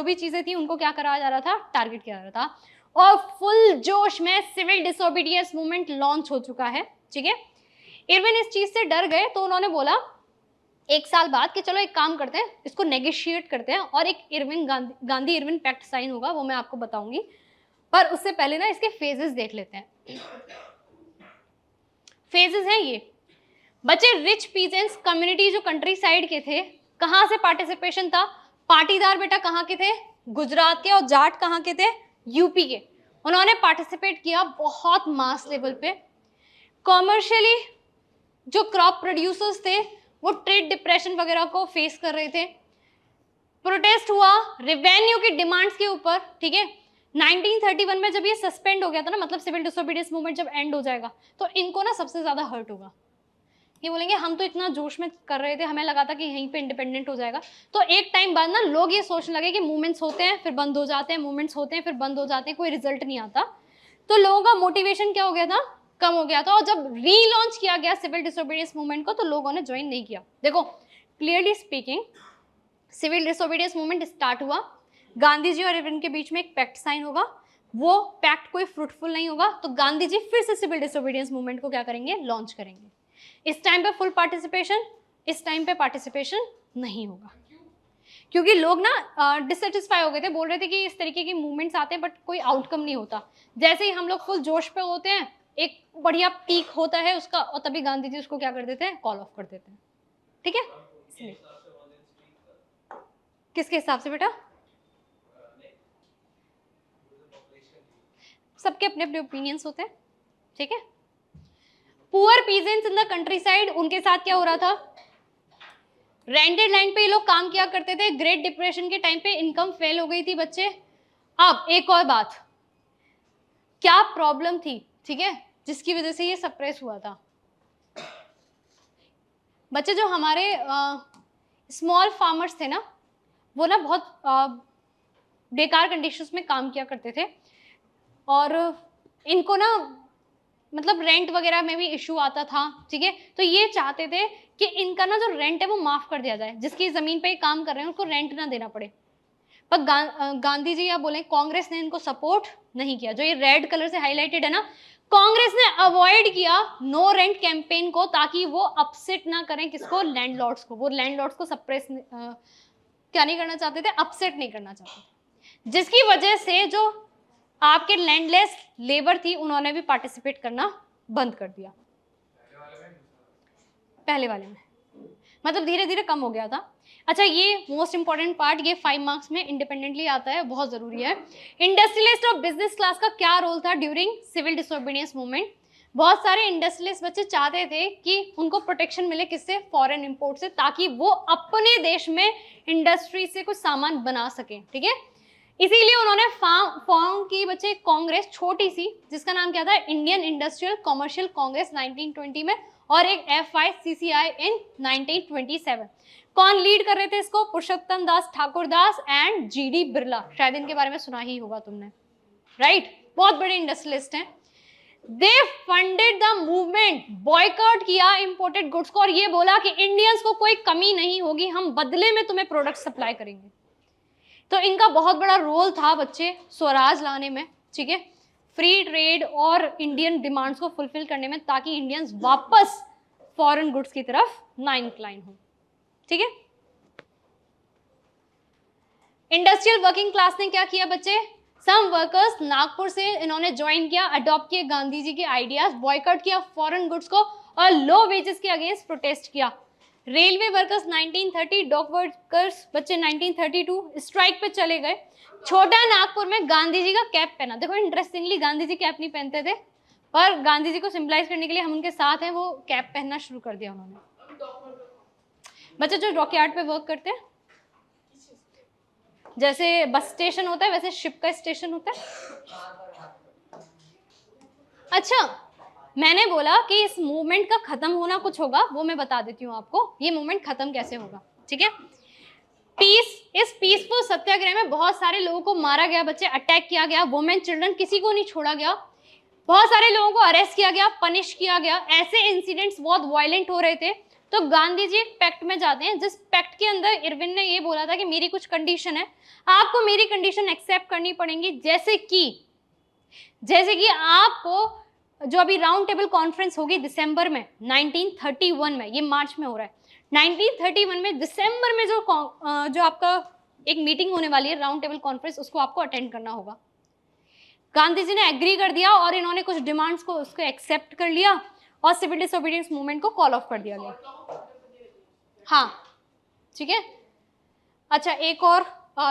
भी चीजें थी उनको क्या कराया जा रहा था, टारगेट किया जा रहा था। और फुल जोश में सिविल डिसोबीडियंस मूवमेंट लॉन्च हो चुका है, ठीक है। इरविन इस चीज से डर गए, तो उन्होंने बोला एक साल बाद कि चलो एक काम करते हैं, इसको नेगोशिएट करते हैं, और एक Irwin Gandhi Irwin pact sign होगा, वो मैं आपको बताऊंगी। पर उससे पहले ना इसके फेजेस देख लेते हैं। फेजेस हैं ये बच्चे। रिच पीजेंट्स कम्युनिटी जो कंट्री साइड के थे, कहां से पार्टिसिपेशन था, पाटीदार बेटा कहाँ के थे, गुजरात के, और जाट कहाँ के थे, यूपी के। उन्होंने पार्टिसिपेट किया बहुत मास लेवल पे। कॉमर्शियली जो क्रॉप प्रोड्यूसर्स थे वो ट्रेड डिप्रेशन वगैरह को फेस कर रहे थे। प्रोटेस्ट हुआ रेवेन्यू की डिमांड्स के ऊपर, ठीक है। 1931 में जब ये सस्पेंड हो गया था ना, मतलब सिविल डिसोबीडियंस मूवमेंट जब एंड हो जाएगा तो इनको ना सबसे ज्यादा हर्ट होगा। ये बोलेंगे हम तो इतना जोश में कर रहे थे, हमें लगा था कि यहीं पे इंडिपेंडेंट हो जाएगा। तो एक टाइम बाद ना लोग ये सोचने लगे कि मूवमेंट्स होते हैं फिर बंद हो जाते हैं, मूवमेंट्स होते हैं फिर बंद हो जाते हैं, कोई रिजल्ट नहीं आता। तो लोगों का मोटिवेशन क्या हो गया था, कम हो गया था। और जब रीलॉन्च किया गया सिविल डिसोबीडियंस मूवमेंट को तो लोगों ने ज्वाइन नहीं किया। देखो clearly speaking, civil disobedience movement start हुआ, गांधी जी और इरविन के बीच में एक पैक्ट साइन होगा, वो पैक्ट कोई फ्रूटफुल नहीं होगा, तो गांधी जी फिर से सिविल डिसोबीडियंस मूवमेंट को क्या करेंगे, लॉन्च करेंगे। इस टाइम पे फुल पार्टिसिपेशन, इस टाइम पे पार्टिसिपेशन नहीं होगा, क्योंकि लोग ना डिससेटिस्फाई हो गए थे, बोल रहे थे कि इस तरीके की मूवमेंट्स आते हैं बट कोई आउटकम नहीं होता। जैसे ही हम लोग फुल जोश पे होते हैं, एक बढ़िया पीक होता है उसका, और तभी गांधी जी उसको क्या कर देते हैं, कॉल ऑफ कर देते हैं। ठीक है, इसलिए किसके हिसाब से बेटा, सबके अपने अपने ओपिनियंस होते हैं, ठीक है। Poor peasants in the country side, उनके साथ क्या हो रहा था, रेंटेड लैंड पे ये लोग काम किया करते थे। ग्रेट डिप्रेशन के टाइम पे इनकम फेल हो गई थी बच्चे। अब एक और बात, क्या प्रॉब्लम थी, ठीक है, जिसकी वजह से ये सप्रेस हुआ था। बच्चे जो हमारे स्मॉल फार्मर्स थे ना, वो ना बहुत बेकार कंडीशंस में काम किया करते थे, और इनको ना मतलब रेंट वगैरह में भी इशू आता था, ठीक है। तो ये चाहते थे कि इनका ना जो रेंट है वो माफ कर दिया जाए, जिसकी जमीन पे काम कर रहे हैं उसको रेंट ना देना पड़े। पर गांधी जी या बोले कांग्रेस ने इनको सपोर्ट नहीं किया। जो ये रेड कलर से हाईलाइटेड है ना, कांग्रेस ने अवॉइड किया नो रेंट कैंपेन को, ताकि वो अपसेट ना करें किसको, लैंडलॉर्ड्स को। वो लैंडलॉर्ड्स को सप्रेस क्या नहीं करना चाहते थे, अपसेट नहीं करना चाहते थे, जिसकी वजह से जो आपके लैंडलेस लेबर थी उन्होंने भी पार्टिसिपेट करना बंद कर दिया। पहले वाले में मतलब धीरे धीरे कम हो गया था। अच्छा, ये मोस्ट इंपॉर्टेंट पार्ट, ये 5 मार्क्स में इंडिपेंडेंटली आता है, बहुत जरूरी है। इंडस्ट्रियलिस्ट और बिजनेस क्लास का क्या रोल था ड्यूरिंग सिविल डिसोबीडियंस मूवमेंट। बहुत सारे इंडस्ट्रियलिस्ट बच्चे चाहते थे कि उनको प्रोटेक्शन मिले, किससे, फॉरेन इंपोर्ट से, ताकि वो अपने देश में इंडस्ट्री से कुछ सामान बना सके, ठीक है। इसीलिए उन्होंने फॉर्म की बच्चे कांग्रेस, छोटी सी, जिसका नाम क्या था, इंडियन इंडस्ट्रियल कॉमर्शियल कांग्रेस 1920 में, और एक FICCI इन 1927। कौन लीड कर रहे थे इसको, पुरुषोत्तम दास ठाकुरदास एंड GD बिरला। शायद इनके बारे में सुना ही होगा तुमने, राइट। बहुत बड़े इंडस्ट्रियलिस्ट हैं। दे फंडेड द मूवमेंट, बॉयकॉट किया इंपोर्टेड गुड्स को, और ये बोला कि इंडियंस को कोई कमी नहीं होगी, हम बदले में तुम्हें प्रोडक्ट सप्लाई करेंगे। तो इनका बहुत बड़ा रोल था बच्चे स्वराज लाने में, ठीक है, फ्री ट्रेड और इंडियन डिमांड्स को फुलफिल करने में, ताकि इंडियंस वापस फॉरेन गुड्स की तरफ ना इंक्लाइन हो, ठीक है। इंडस्ट्रियल वर्किंग क्लास ने क्या किया बच्चे, सम वर्कर्स नागपुर से इन्होंने ज्वाइन किया, अडॉप्ट किए गांधी जी के आइडियाज, बॉयकॉट किया फॉरेन गुड्स को, और लो वेजेस के अगेंस्ट प्रोटेस्ट किया। रेलवे वर्कर्स 1930, डॉक वर्कर्स बच्चे 1932 स्ट्राइक पे चले गए। छोटा नागपुर में गांधी जी का कैप पहना। देखो इंटरेस्टिंगली गांधी जी कैप नहीं पहनते थे, पर गांधी जी को सिंबलाइज करने के लिए हम उनके साथ हैं, वो कैप पहनना शुरू कर दिया उन्होंने। बच्चे जो डॉकयार्ड पे वर्क करते हैं, जैसे बस स्टेशन होता है वैसे शिप का स्टेशन होता है। अच्छा, मैंने बोला कि इस मूवमेंट का खत्म होना कुछ होगा, वो मैं बता देती हूँ आपको, ये मूवमेंट खत्म कैसे होगा, ठीक है। इस पीसफुल सत्याग्रह में बहुत सारे लोगों को मारा गया बच्चे, अटैक किया गया, वुमेन चिल्ड्रन किसी को नहीं छोड़ा गया, बहुत सारे लोगों को अरेस्ट किया गया, पनिश किया गया। ऐसे इंसिडेंट्स बहुत वायलेंट हो रहे थे। तो गांधी जी एक पैक्ट में जाते हैं, जिस पैक्ट के अंदर इरविन ने ये बोला था कि मेरी कुछ कंडीशन है, आपको मेरी कंडीशन एक्सेप्ट करनी पड़ेंगी, जैसे कि आपको जो अभी राउंड टेबल कॉन्फ्रेंस होगी दिसंबर में 1931 में, ये मार्च में हो रहा है, 1931 में दिसंबर में जो आपका एक मीटिंग होने वाली है राउंड टेबल कॉन्फ्रेंस, उसको आपको अटेंड करना होगा। गांधी जी ने एग्री कर दिया और इन्होंने कुछ डिमांड्स को उसको एक्सेप्ट कर लिया और सिविल डिसोबीडियंस मूवमेंट को कॉल ऑफ कर दिया गया। हाँ, ठीक है। अच्छा, एक और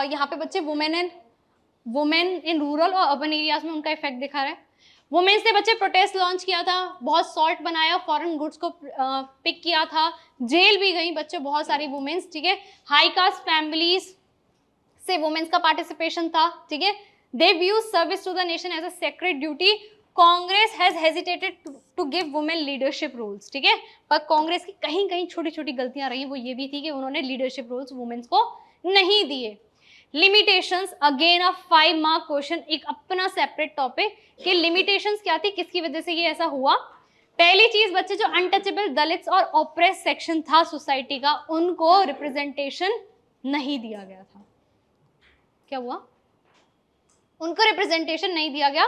यहाँ पे बच्चे वुमेन इन रूरल और अर्बन एरियाज में उनका इफेक्ट दिखा रहा है। वुमेन्स ने बच्चे प्रोटेस्ट लॉन्च किया था, बहुत सॉल्ट बनाया, फॉरेन गुड्स को पिक किया था, जेल भी गई बच्चे बहुत सारी वुमेन्स, ठीक है। हाई कास्ट फैमिलीज से वुमेन्स का पार्टिसिपेशन था, ठीक है। दे view service to the nation as a sacred duty. Congress has hesitated to give women leadership roles, ठीक है। पर कांग्रेस की कहीं कहीं छोटी छोटी गलतियां रही, वो ये भी थी कि उन्होंने लीडरशिप रोल्स वुमेन्स को नहीं दिए। Limitations, again a 5 mark question, एक अपना सेपरेट टॉपिक कि लिमिटेशंस क्या थी, किसकी वजह से ये ऐसा हुआ। पहली चीज बच्चे, जो अनटचेबल दलित्स और ऑप्रेस सेक्शन था सोसाइटी का, उनको रिप्रेजेंटेशन नहीं दिया गया था। क्या हुआ? उनको रिप्रेजेंटेशन नहीं दिया गया।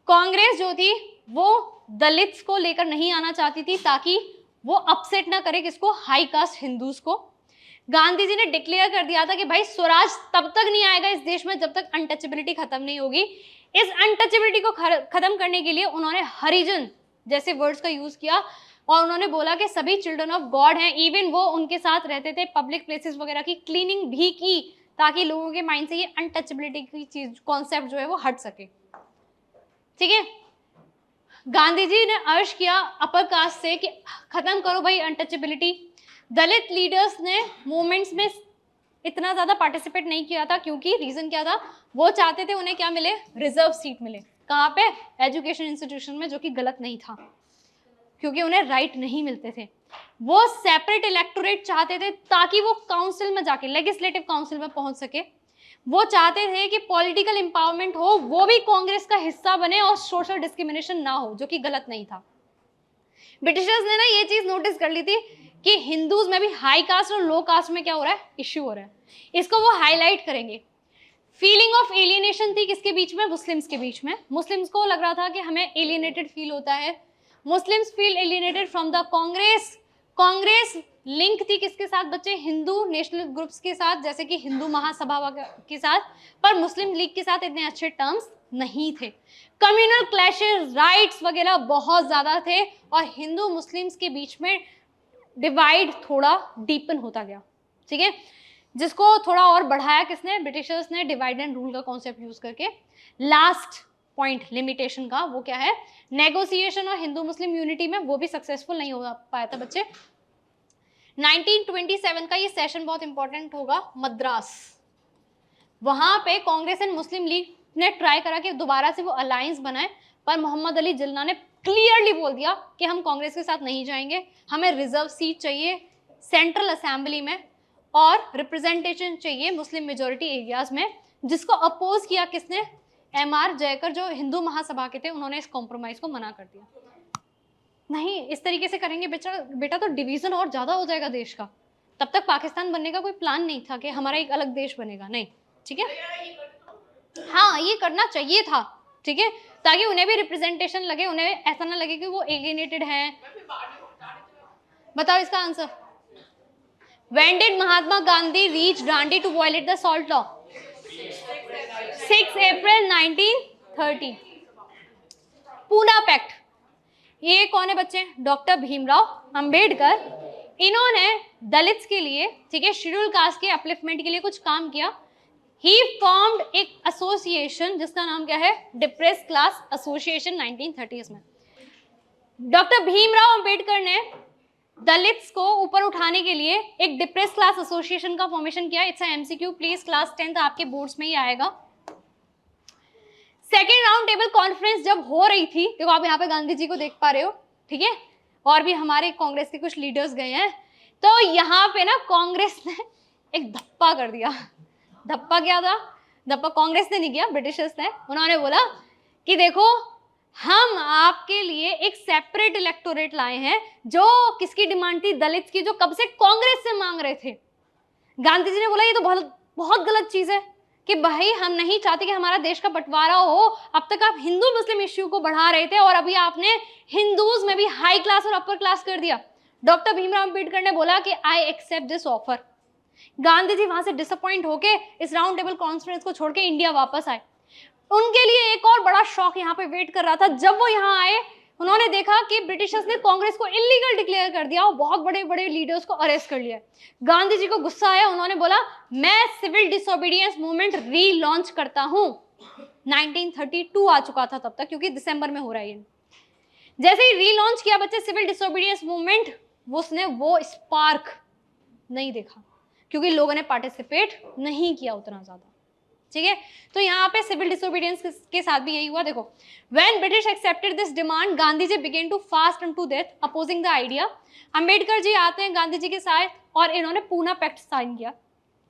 कांग्रेस जो थी वो दलित्स को लेकर नहीं आना चाहती थी ताकि वो अपसेट ना करे किसको, हाई कास्ट हिंदूज को। गांधी जी ने डिक्लेयर कर दिया था कि भाई स्वराज तब तक नहीं आएगा इस देश में जब तक अनटचेबिलिटी खत्म नहीं होगी। इस अनटचेबिलिटी को खत्म करने के लिए उन्होंने हरिजन जैसे वर्ड्स का यूज किया और उन्होंने बोला कि सभी चिल्ड्रन ऑफ गॉड हैं। इवन वो उनके साथ रहते थे, पब्लिक प्लेसेस वगैरह की क्लीनिंग भी की ताकि लोगों के माइंड से ये अनटचेबिलिटी की चीज, कॉन्सेप्ट जो है वो हट सके, ठीक है। गांधी जी ने अर्ज किया अपर कास्ट से कि खत्म करो भाई अनटचेबिलिटी। दलित लीडर्स ने मूवमेंट्स में इतना ज्यादा पार्टिसिपेट नहीं किया था क्योंकि रीजन क्या था, वो चाहते थे उन्हें क्या मिले, रिजर्व सीट मिले। कहाँ पे? एजुकेशन इंस्टीट्यूशन में, जो कि गलत नहीं था क्योंकि उन्हें राइट नहीं मिलते थे। वो सेपरेट इलेक्टोरेट चाहते थे ताकि वो काउंसिल में जाके, लेजिस्लेटिव काउंसिल में पहुंच सके। वो चाहते थे कि पॉलिटिकल एम्पावरमेंट हो, वो भी कांग्रेस का हिस्सा बने और सोशल डिस्क्रिमिनेशन ना हो, जो कि गलत नहीं था। ब्रिटिशर्स ने ना ये चीज नोटिस कर ली थी कि हिंदूज में भी हाई कास्ट और लो कास्ट में क्या हो रहा है, इश्यू हो रहा है। इसको वो हाईलाइट करेंगे। फीलिंग ऑफ एलियनेशन थी किसके बीच में, मुस्लिम्स के बीच में। मुस्लिम्स को लग रहा था कि हमें एलियनेटेड फील होता है। Muslims feel alienated from the Congress. Congress link थी किसके साथ बच्चे, हिंदू नेशनल ग्रुप्स के साथ, जैसे कि हिंदू महासभा के साथ, पर मुस्लिम लीग के साथ इतने अच्छे टर्म्स नहीं थे। कम्युनल क्लैशेस, राइट्स वगैरह बहुत ज्यादा थे और हिंदू मुस्लिम्स के बीच में डिवाइड थोड़ा डीपन होता गया, ठीक है। जिसको थोड़ा और बढ़ाया किसने, ब्रिटिशर्स ने, डिवाइड एंड रूल का कॉन्सेप्ट यूज करके। लास्ट पॉइंट लिमिटेशन का वो क्या है, नेगोशिएशन और हिंदू मुस्लिम यूनिटी में वो भी सक्सेसफुल नहीं हो पाया था बच्चे। 1927 का ये सेशन बहुत इंपॉर्टेंट होगा, मद्रास। वहां पे कांग्रेस एंड मुस्लिम लीग ने ट्राई करा कि दोबारा से वो अलायंस बनाए, पर मोहम्मद अली जिन्ना ने क्लियरली बोल दिया कि हम कांग्रेस के साथ नहीं जाएंगे, हमें रिजर्व सीट चाहिए सेंट्रल असेंबली में और रिप्रेजेंटेशन चाहिए मुस्लिम मेजोरिटी एरियाज में। जिसको अपोज किया किसने, MR जयकर, जो हिंदू महासभा के थे। उन्होंने इस कॉम्प्रोमाइज को मना कर दिया। नहीं, इस तरीके से करेंगे बेटा तो डिवीजन और ज्यादा हो जाएगा देश का। तब तक पाकिस्तान बनने का कोई प्लान नहीं था कि हमारा एक अलग देश बनेगा, नहीं, ठीक है। हाँ, ये करना चाहिए था, ठीक है, ताकि उन्हें भी रिप्रेजेंटेशन लगे, उन्हें ऐसा ना लगे कि वो एलियनेटेड हैं। बताओ इसका answer. When did Mahatma Gandhi reach Dandi to violate the salt law? 6 April 1930। Poona pact, ये कौन है बच्चे, डॉक्टर भीमराव अंबेडकर। इन्होंने दलित्स के लिए, ठीक है, शेड्यूल कास्ट के अपलिफ्टमेंट के लिए कुछ काम किया। ही फॉर्म्ड एक एसोसिएशन जिसका नाम क्या है, डिप्रेस क्लास एसोसिएशन 1930s में। डॉक्टर भीमराव अंबेडकर ने दलित्स को ऊपर उठाने के लिए एक डिप्रेस क्लास एसोसिएशन का फॉर्मेशन किया। It's MCQ, please class 10th आपके बोर्ड्स में ही आएगा। सेकेंड राउंड टेबल कॉन्फ्रेंस जब हो रही थी, देखो आप यहाँ पे गांधी जी को देख पा रहे हो, ठीक है, और भी हमारे कांग्रेस के कुछ लीडर्स गए हैं। तो यहाँ पे ना कांग्रेस ने एक धप्पा कर दिया। धप्पा क्या था, धप्पा कांग्रेस ने नहीं किया, ब्रिटिशर्स ने। उन्होंने बोला कि देखो हम आपके लिए एक सेपरेट इलेक्टोरेट लाए हैं, जो किसकी डिमांड थी, दलित की, जो कब से कांग्रेस से मांग रहे थे। गांधी जी ने बोला ये तो बहुत बहुत गलत चीज है कि भाई हम नहीं चाहते कि हमारा देश का बंटवारा हो। अब तक आप हिंदू मुस्लिम इश्यू को बढ़ा रहे थे और अभी आपने हिंदूज में भी हाई क्लास और अपर क्लास कर दिया। डॉक्टर भीमराव अंबेडकर ने बोला कि I accept this offer. Gandhi ji वहां से डिसअपॉइंट होके इस राउंड टेबल कॉन्फ्रेंस को छोड़ के इंडिया वापस आए। उनके लिए एक और बड़ा शॉक यहाँ पे वेट कर रहा था। जब वो यहाँ आए, उन्होंने देखा कि ब्रिटिशर्स ने कांग्रेस को इलीगल डिक्लेयर कर दिया और बहुत बड़े बड़े लीडर्स को अरेस्ट कर लिया। गांधी जी को गुस्सा आया, उन्होंने बोला मैं सिविल डिसोबीडियंस मूवमेंट रीलॉन्च करता हूं। 1932 आ चुका था तब तक, क्योंकि दिसंबर में हो रहा है ये। जैसे ही रीलॉन्च किया बच्चे सिविल डिसोबीडियंस मूवमेंट, उसने वो स्पार्क नहीं देखा। क्योंकि लोगों ने पार्टिसिपेट नहीं किया उतना ज़्यादा। ठीक है, तो यहाँ पे सिविल डिसोबीडियंस के साथ भी यही हुआ। देखो, when British accepted this demand Gandhi ji begin to fast unto death opposing the idea. Ambedkar ji आते हैं गांधी जी के साथ और इन्होंने पूना पैक्ट साइन किया।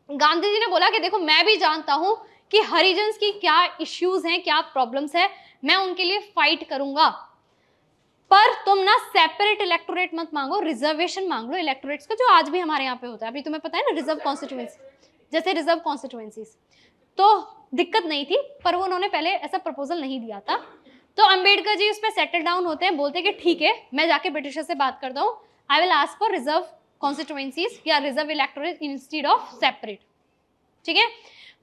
गांधी जी ने बोला कि देखो मैं भी जानता हूं कि हरिजन्स की क्या इश्यूज हैं, क्या प्रॉब्लम्स है, मैं उनके लिए फाइट करूंगा, पर तुम ना सेपरेट इलेक्टोरेट मत मांगो, रिजर्वेशन मांग लो इलेक्टोरेट्स का, जो आज भी हमारे यहाँ पे होता है। अभी तुम्हें पता है ना, रिजर्व कॉन्स्टिट्यूएंसी, जैसे रिजर्व कॉन्स्टिट्यूएंसीज, तो दिक्कत नहीं थी, पर वो उन्होंने पहले ऐसा प्रपोजल नहीं दिया था। तो अंबेडकर जी उस पर सेटल डाउन होते हैं, बोलते हैं कि ठीक है, मैं जाके ब्रिटिशर से बात करता हूँ, I will ask for reserve constituencies या reserve electorate instead of separate. ठीक है,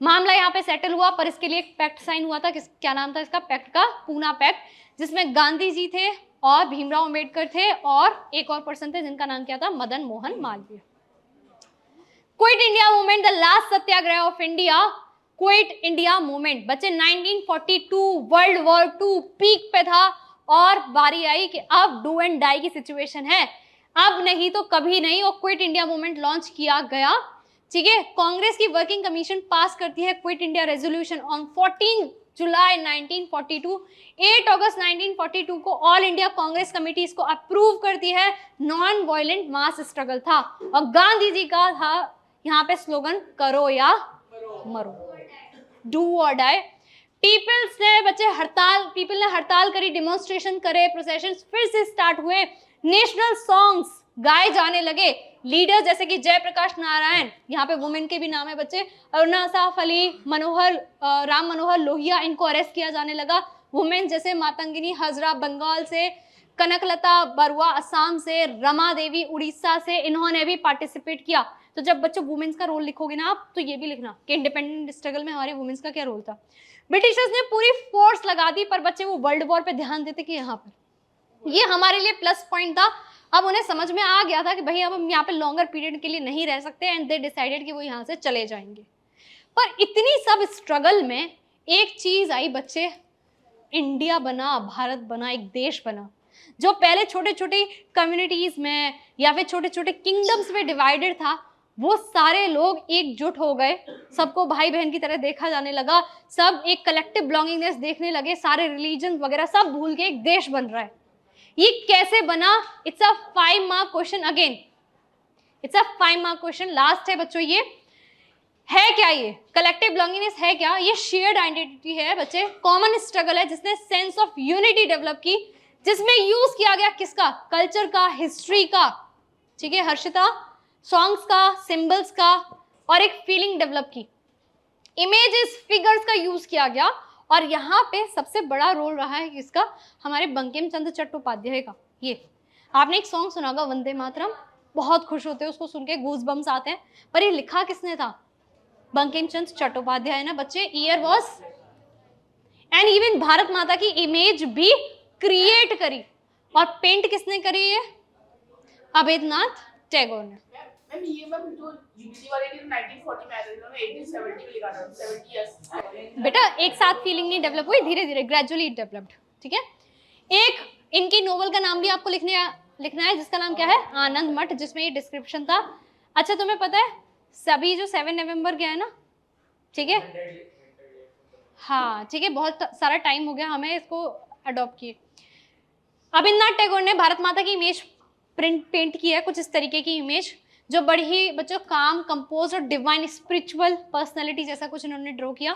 मामला यहाँ पे सेटल हुआ, पर इसके लिए एक पैक्ट साइन हुआ था। क्या नाम था इसका पैक्ट का? पूना पैक्ट, जिसमें गांधी जी थे और भीमराव अंबेडकर थे और एक और पर्सन थे जिनका नाम क्या था? Madan Mohan Malviya. Quit India movement, the last Satyagraha of India, quit India movement. बच्चे 1942 वर्ल्ड वॉर 2 पीक पे था और बारी आई कि अब डू एंड डाई की सिचुएशन है, अब नहीं तो कभी नहीं, और क्विट इंडिया मूवमेंट लॉन्च किया गया। ठीक है, कांग्रेस की वर्किंग कमीशन पास करती है क्विट इंडिया रेजोल्यूशन ऑन 14 जुलाई 1942। 8 अगस्त 1942 को ऑल इंडिया कांग्रेस कमेटी इसको अप्रूव करती है। नॉन वायलेंट मास स्ट्रगल था और गांधी जी का था यहाँ पे स्लोगन, करो या मरो, डू और डाई। पीपल ने हड़ताल करी, डिमॉन्स्ट्रेशन करे, प्रोसेशन फिर से स्टार्ट हुए, नेशनल सॉन्ग्स गाए जाने लगे। लीडर्स जैसे कि जयप्रकाश नारायण, यहाँ पे वुमेन के भी नाम है बच्चे, अरुणा साफ अली, राम मनोहर लोहिया, इनको अरेस्ट किया जाने लगा। वुमेन जैसे मातंगिनी हजरा बंगाल से, कनकलता बरुआ असम से, रमा देवी उड़ीसा से, इन्होंने भी पार्टिसिपेट किया। तो जब बच्चों वुमेन्स का रोल लिखोगे ना आप, तो ये भी लिखना कि इंडिपेंडेंट स्ट्रगल में हमारे वुमेन्स का क्या रोल था। ब्रिटिशर्स ने पूरी फोर्स लगा दी, पर बच्चे वो वर्ल्ड वॉर पे ध्यान देते कि यहाँ पर ये हमारे लिए प्लस पॉइंट था। अब उन्हें समझ में आ गया था कि भाई अब हम यहाँ पे लॉन्गर पीरियड के लिए नहीं रह सकते, एंड दे डिसाइडेड कि वो यहाँ से चले जाएंगे। पर इतनी सब स्ट्रगल में एक चीज आई बच्चे, इंडिया बना, भारत बना, एक देश बना। जो पहले छोटे छोटे कम्युनिटीज में या फिर छोटे छोटे किंगडम्स में डिवाइडेड था, वो सारे लोग एकजुट हो गए, सबको भाई बहन की तरह देखा जाने लगा, सब एक कलेक्टिव बिलोंगिंगनेस देखने लगे, सारे रिलीजन वगैरह सब भूल के एक देश बन रहा है। ये कैसे बना? It's a 5 mark question, again it's a 5 mark question, last है बच्चों। ये है क्या? ये कलेक्टिव बिलोंगिंगनेस है क्या? ये शेयर्ड आइडेंटिटी है बच्चे, कॉमन स्ट्रगल है जिसने सेंस ऑफ यूनिटी डेवलप की, जिसमें यूज किया गया किसका? कल्चर का, हिस्ट्री का, ठीक है हर्षिता, सॉन्ग्स का, सिंबल्स का, और एक फीलिंग डेवलप की, इमेजेस, फिगर्स का यूज किया गया। और यहाँ पे सबसे बड़ा रोल रहा है किसका? हमारे बंकिम चंद्र चट्टोपाध्याय का। ये आपने एक सॉन्ग सुना होगा, वंदे मातरम, बहुत खुश होते हैं उसको सुन के, गूज बम्स आते हैं, पर ये लिखा किसने था? बंकिम चंद्र चट्टोपाध्याय ना बच्चे। Year was, and even Bharat माता की इमेज भी क्रिएट करी और पेंट किसने करी है? अबेदनाथ टैगोर ने। मैम ये मैम जो यूजीसी वाले ने 1940 में आया था, इन्होंने 1870 में लिखा था, 70 इयर्स। बेटा एक साथ फीलिंग नहीं डेवलप हुई, धीरे धीरे ग्रेजुअली डेवलप्ड। ठीक है, एक इनकी नोवेल का नाम भी आपको लिखना है जिसका नाम क्या है? आनंद मठ, जिसमें ये डिस्क्रिप्शन था। अच्छा तुम्हें पता है सभी जो 7 नवंबर गया है ना, ठीक है, हाँ ठीक है, बहुत सारा टाइम हो गया हमें इसको अडॉप्ट किए। अबेंद्रनाथ टैगोर ने भारत माता की इमेज पेंट की है, कुछ इस तरीके की इमेज, जो बड़ी ही बच्चों काम, कंपोज और डिवाइन स्पिरिचुअल पर्सनैलिटी जैसा कुछ इन्होंने ड्रॉ किया।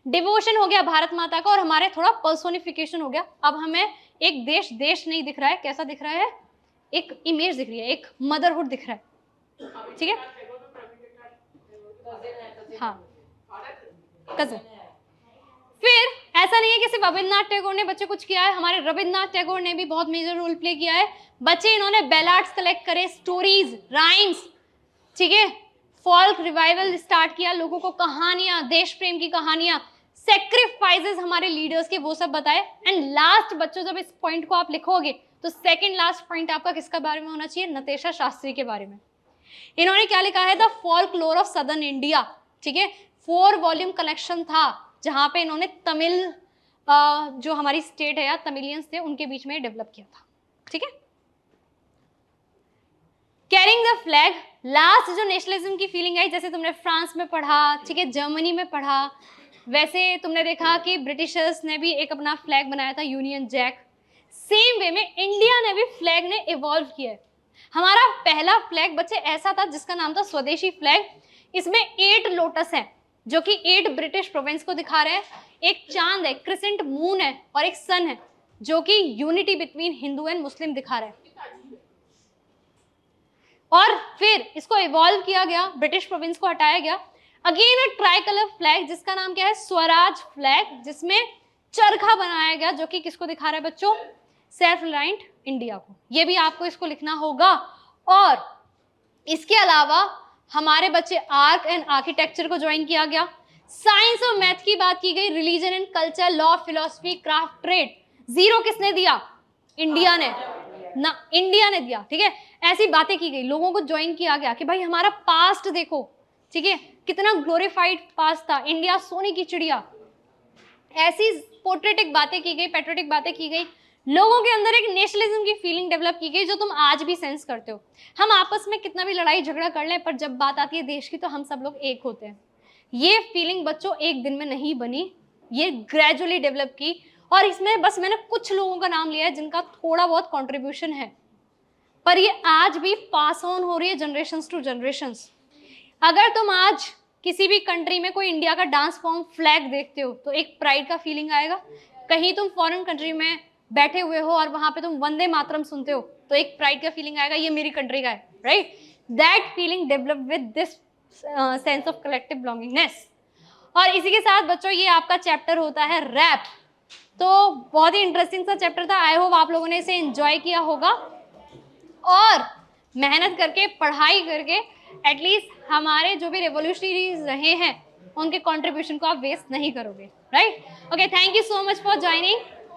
डिवोशन हो गया भारत माता का, और हमारे थोड़ा पर्सोनिफिकेशन हो गया। अब हमें एक देश नहीं दिख रहा है, कैसा दिख रहा है? एक इमेज दिख रही है, एक मदरहुड दिख रहा है। ठीक है, हाँ कजन। फिर ऐसा नहीं है कि सिर्फ रविन्द्रनाथ टैगोर ने बच्चे कुछ किया है, हमारे रविन्द्रनाथ टैगोर ने भी बहुत मेजर रोल प्ले किया है। बच्चे इन्होंने बैलाड्स कलेक्ट करे, स्टोरीज, राइम्स, ठीक है, फॉल्क रिवाइवल स्टार्ट किया, लोगों को कहानियां, देश प्रेम की कहानियां, सेक्रीफाइसेस हमारे लीडर्स के, वो सब बताए। एंड लास्ट बच्चों जब इस पॉइंट को आप लिखोगे तो सेकंड लास्ट पॉइंट आपका किसका बारे में होना चाहिए? नतेशा शास्त्री के बारे में। इन्होंने क्या लिखा है? The folklore of southern India, ठीक है, 4 वॉल्यूम कलेक्शन था जहां पे इन्होंने तमिल जो हमारी स्टेट है या तमिलियंस थे उनके बीच में डेवलप किया था। ठीक है, कैरिंग द फ्लैग, लास्ट जो नेशनलिज्म की फीलिंग आई, जैसे तुमने फ्रांस में पढ़ा, ठीक है, जर्मनी में पढ़ा, वैसे तुमने देखा कि ब्रिटिशर्स ने भी एक अपना फ्लैग बनाया था, यूनियन जैक। सेम वे में इंडिया ने भी फ्लैग ने इवॉल्व किया है। हमारा पहला फ्लैग बच्चे ऐसा था जिसका नाम था स्वदेशी फ्लैग। इसमें 8 लोटस है जो कि 8 ब्रिटिश प्रोविंस को दिखा रहे हैं, एक चांद है, क्रिसेंट मून है, और एक सन है जो कि unity between Hindu and Muslim दिखा रहा है। और फिर इसको इवॉल्व किया गया, ब्रिटिश प्रोविंस को हटाया गया, again a try colour flag जिसका नाम क्या है, स्वराज फ्लैग, जिसमें चरखा बनाया गया जो कि किसको दिखा रहा है बच्चों, सेल्फ रिलायंट इंडिया को। ये भी आपको इसको लिखना होगा। और इसके अलावा हमारे बच्चे आर्ट एंड आर्किटेक्चर को ज्वाइन किया गया, साइंस और मैथ की बात की गई, religion and culture, law, philosophy, craft, trade. 0 किसने दिया, इंडिया ने ना, इंडिया ने दिया, ठीक है। ऐसी बातें की गई, लोगों को ज्वाइन किया गया कि भाई हमारा पास्ट देखो, ठीक है, कितना ग्लोरीफाइड पास्ट था, इंडिया सोने की चिड़िया। ऐसी पोर्ट्रेटिक बातें की गई, पेट्रियोटिक बातें की गई, लोगों के अंदर एक नेशनलिज्म की फीलिंग डेवलप की गई जो तुम आज भी सेंस करते हो। हम आपस में कितना भी लड़ाई झगड़ा कर लें, पर जब बात आती है देश की तो हम सब लोग एक होते हैं। ये फीलिंग बच्चों एक दिन में नहीं बनी, ये ग्रेजुअली डेवलप की। और इसमें बस मैंने कुछ लोगों का नाम लिया है जिनका थोड़ा बहुत कंट्रीब्यूशन है, पर ये आज भी पास ऑन हो रही है जनरेशंस टू जनरेशंस। अगर तुम आज किसी भी कंट्री में कोई इंडिया का डांस फॉर्म फ्लैग देखते हो तो एक प्राइड का फीलिंग आएगा। कहीं तुम फॉरेन कंट्री में बैठे हुए हो और वहां पे तुम वंदे मातरम सुनते हो तो एक प्राइड का फीलिंग आएगा, ये मेरी कंट्री का है, right. That feeling develop with this sense of collective belongingness. और इसी के साथ बच्चों ये आपका चैप्टर होता है रैप। तो बहुत ही इंटरेस्टिंग सा चैप्टर था, आई होप आप लोगों ने इसे एंजॉय किया होगा और मेहनत करके, पढ़ाई करके एटलीस्ट हमारे जो भी रेवोल्यूशनरीज रहे हैं उनके कंट्रीब्यूशन को आप वेस्ट नहीं करोगे, right. Okay, thank you so much for joining.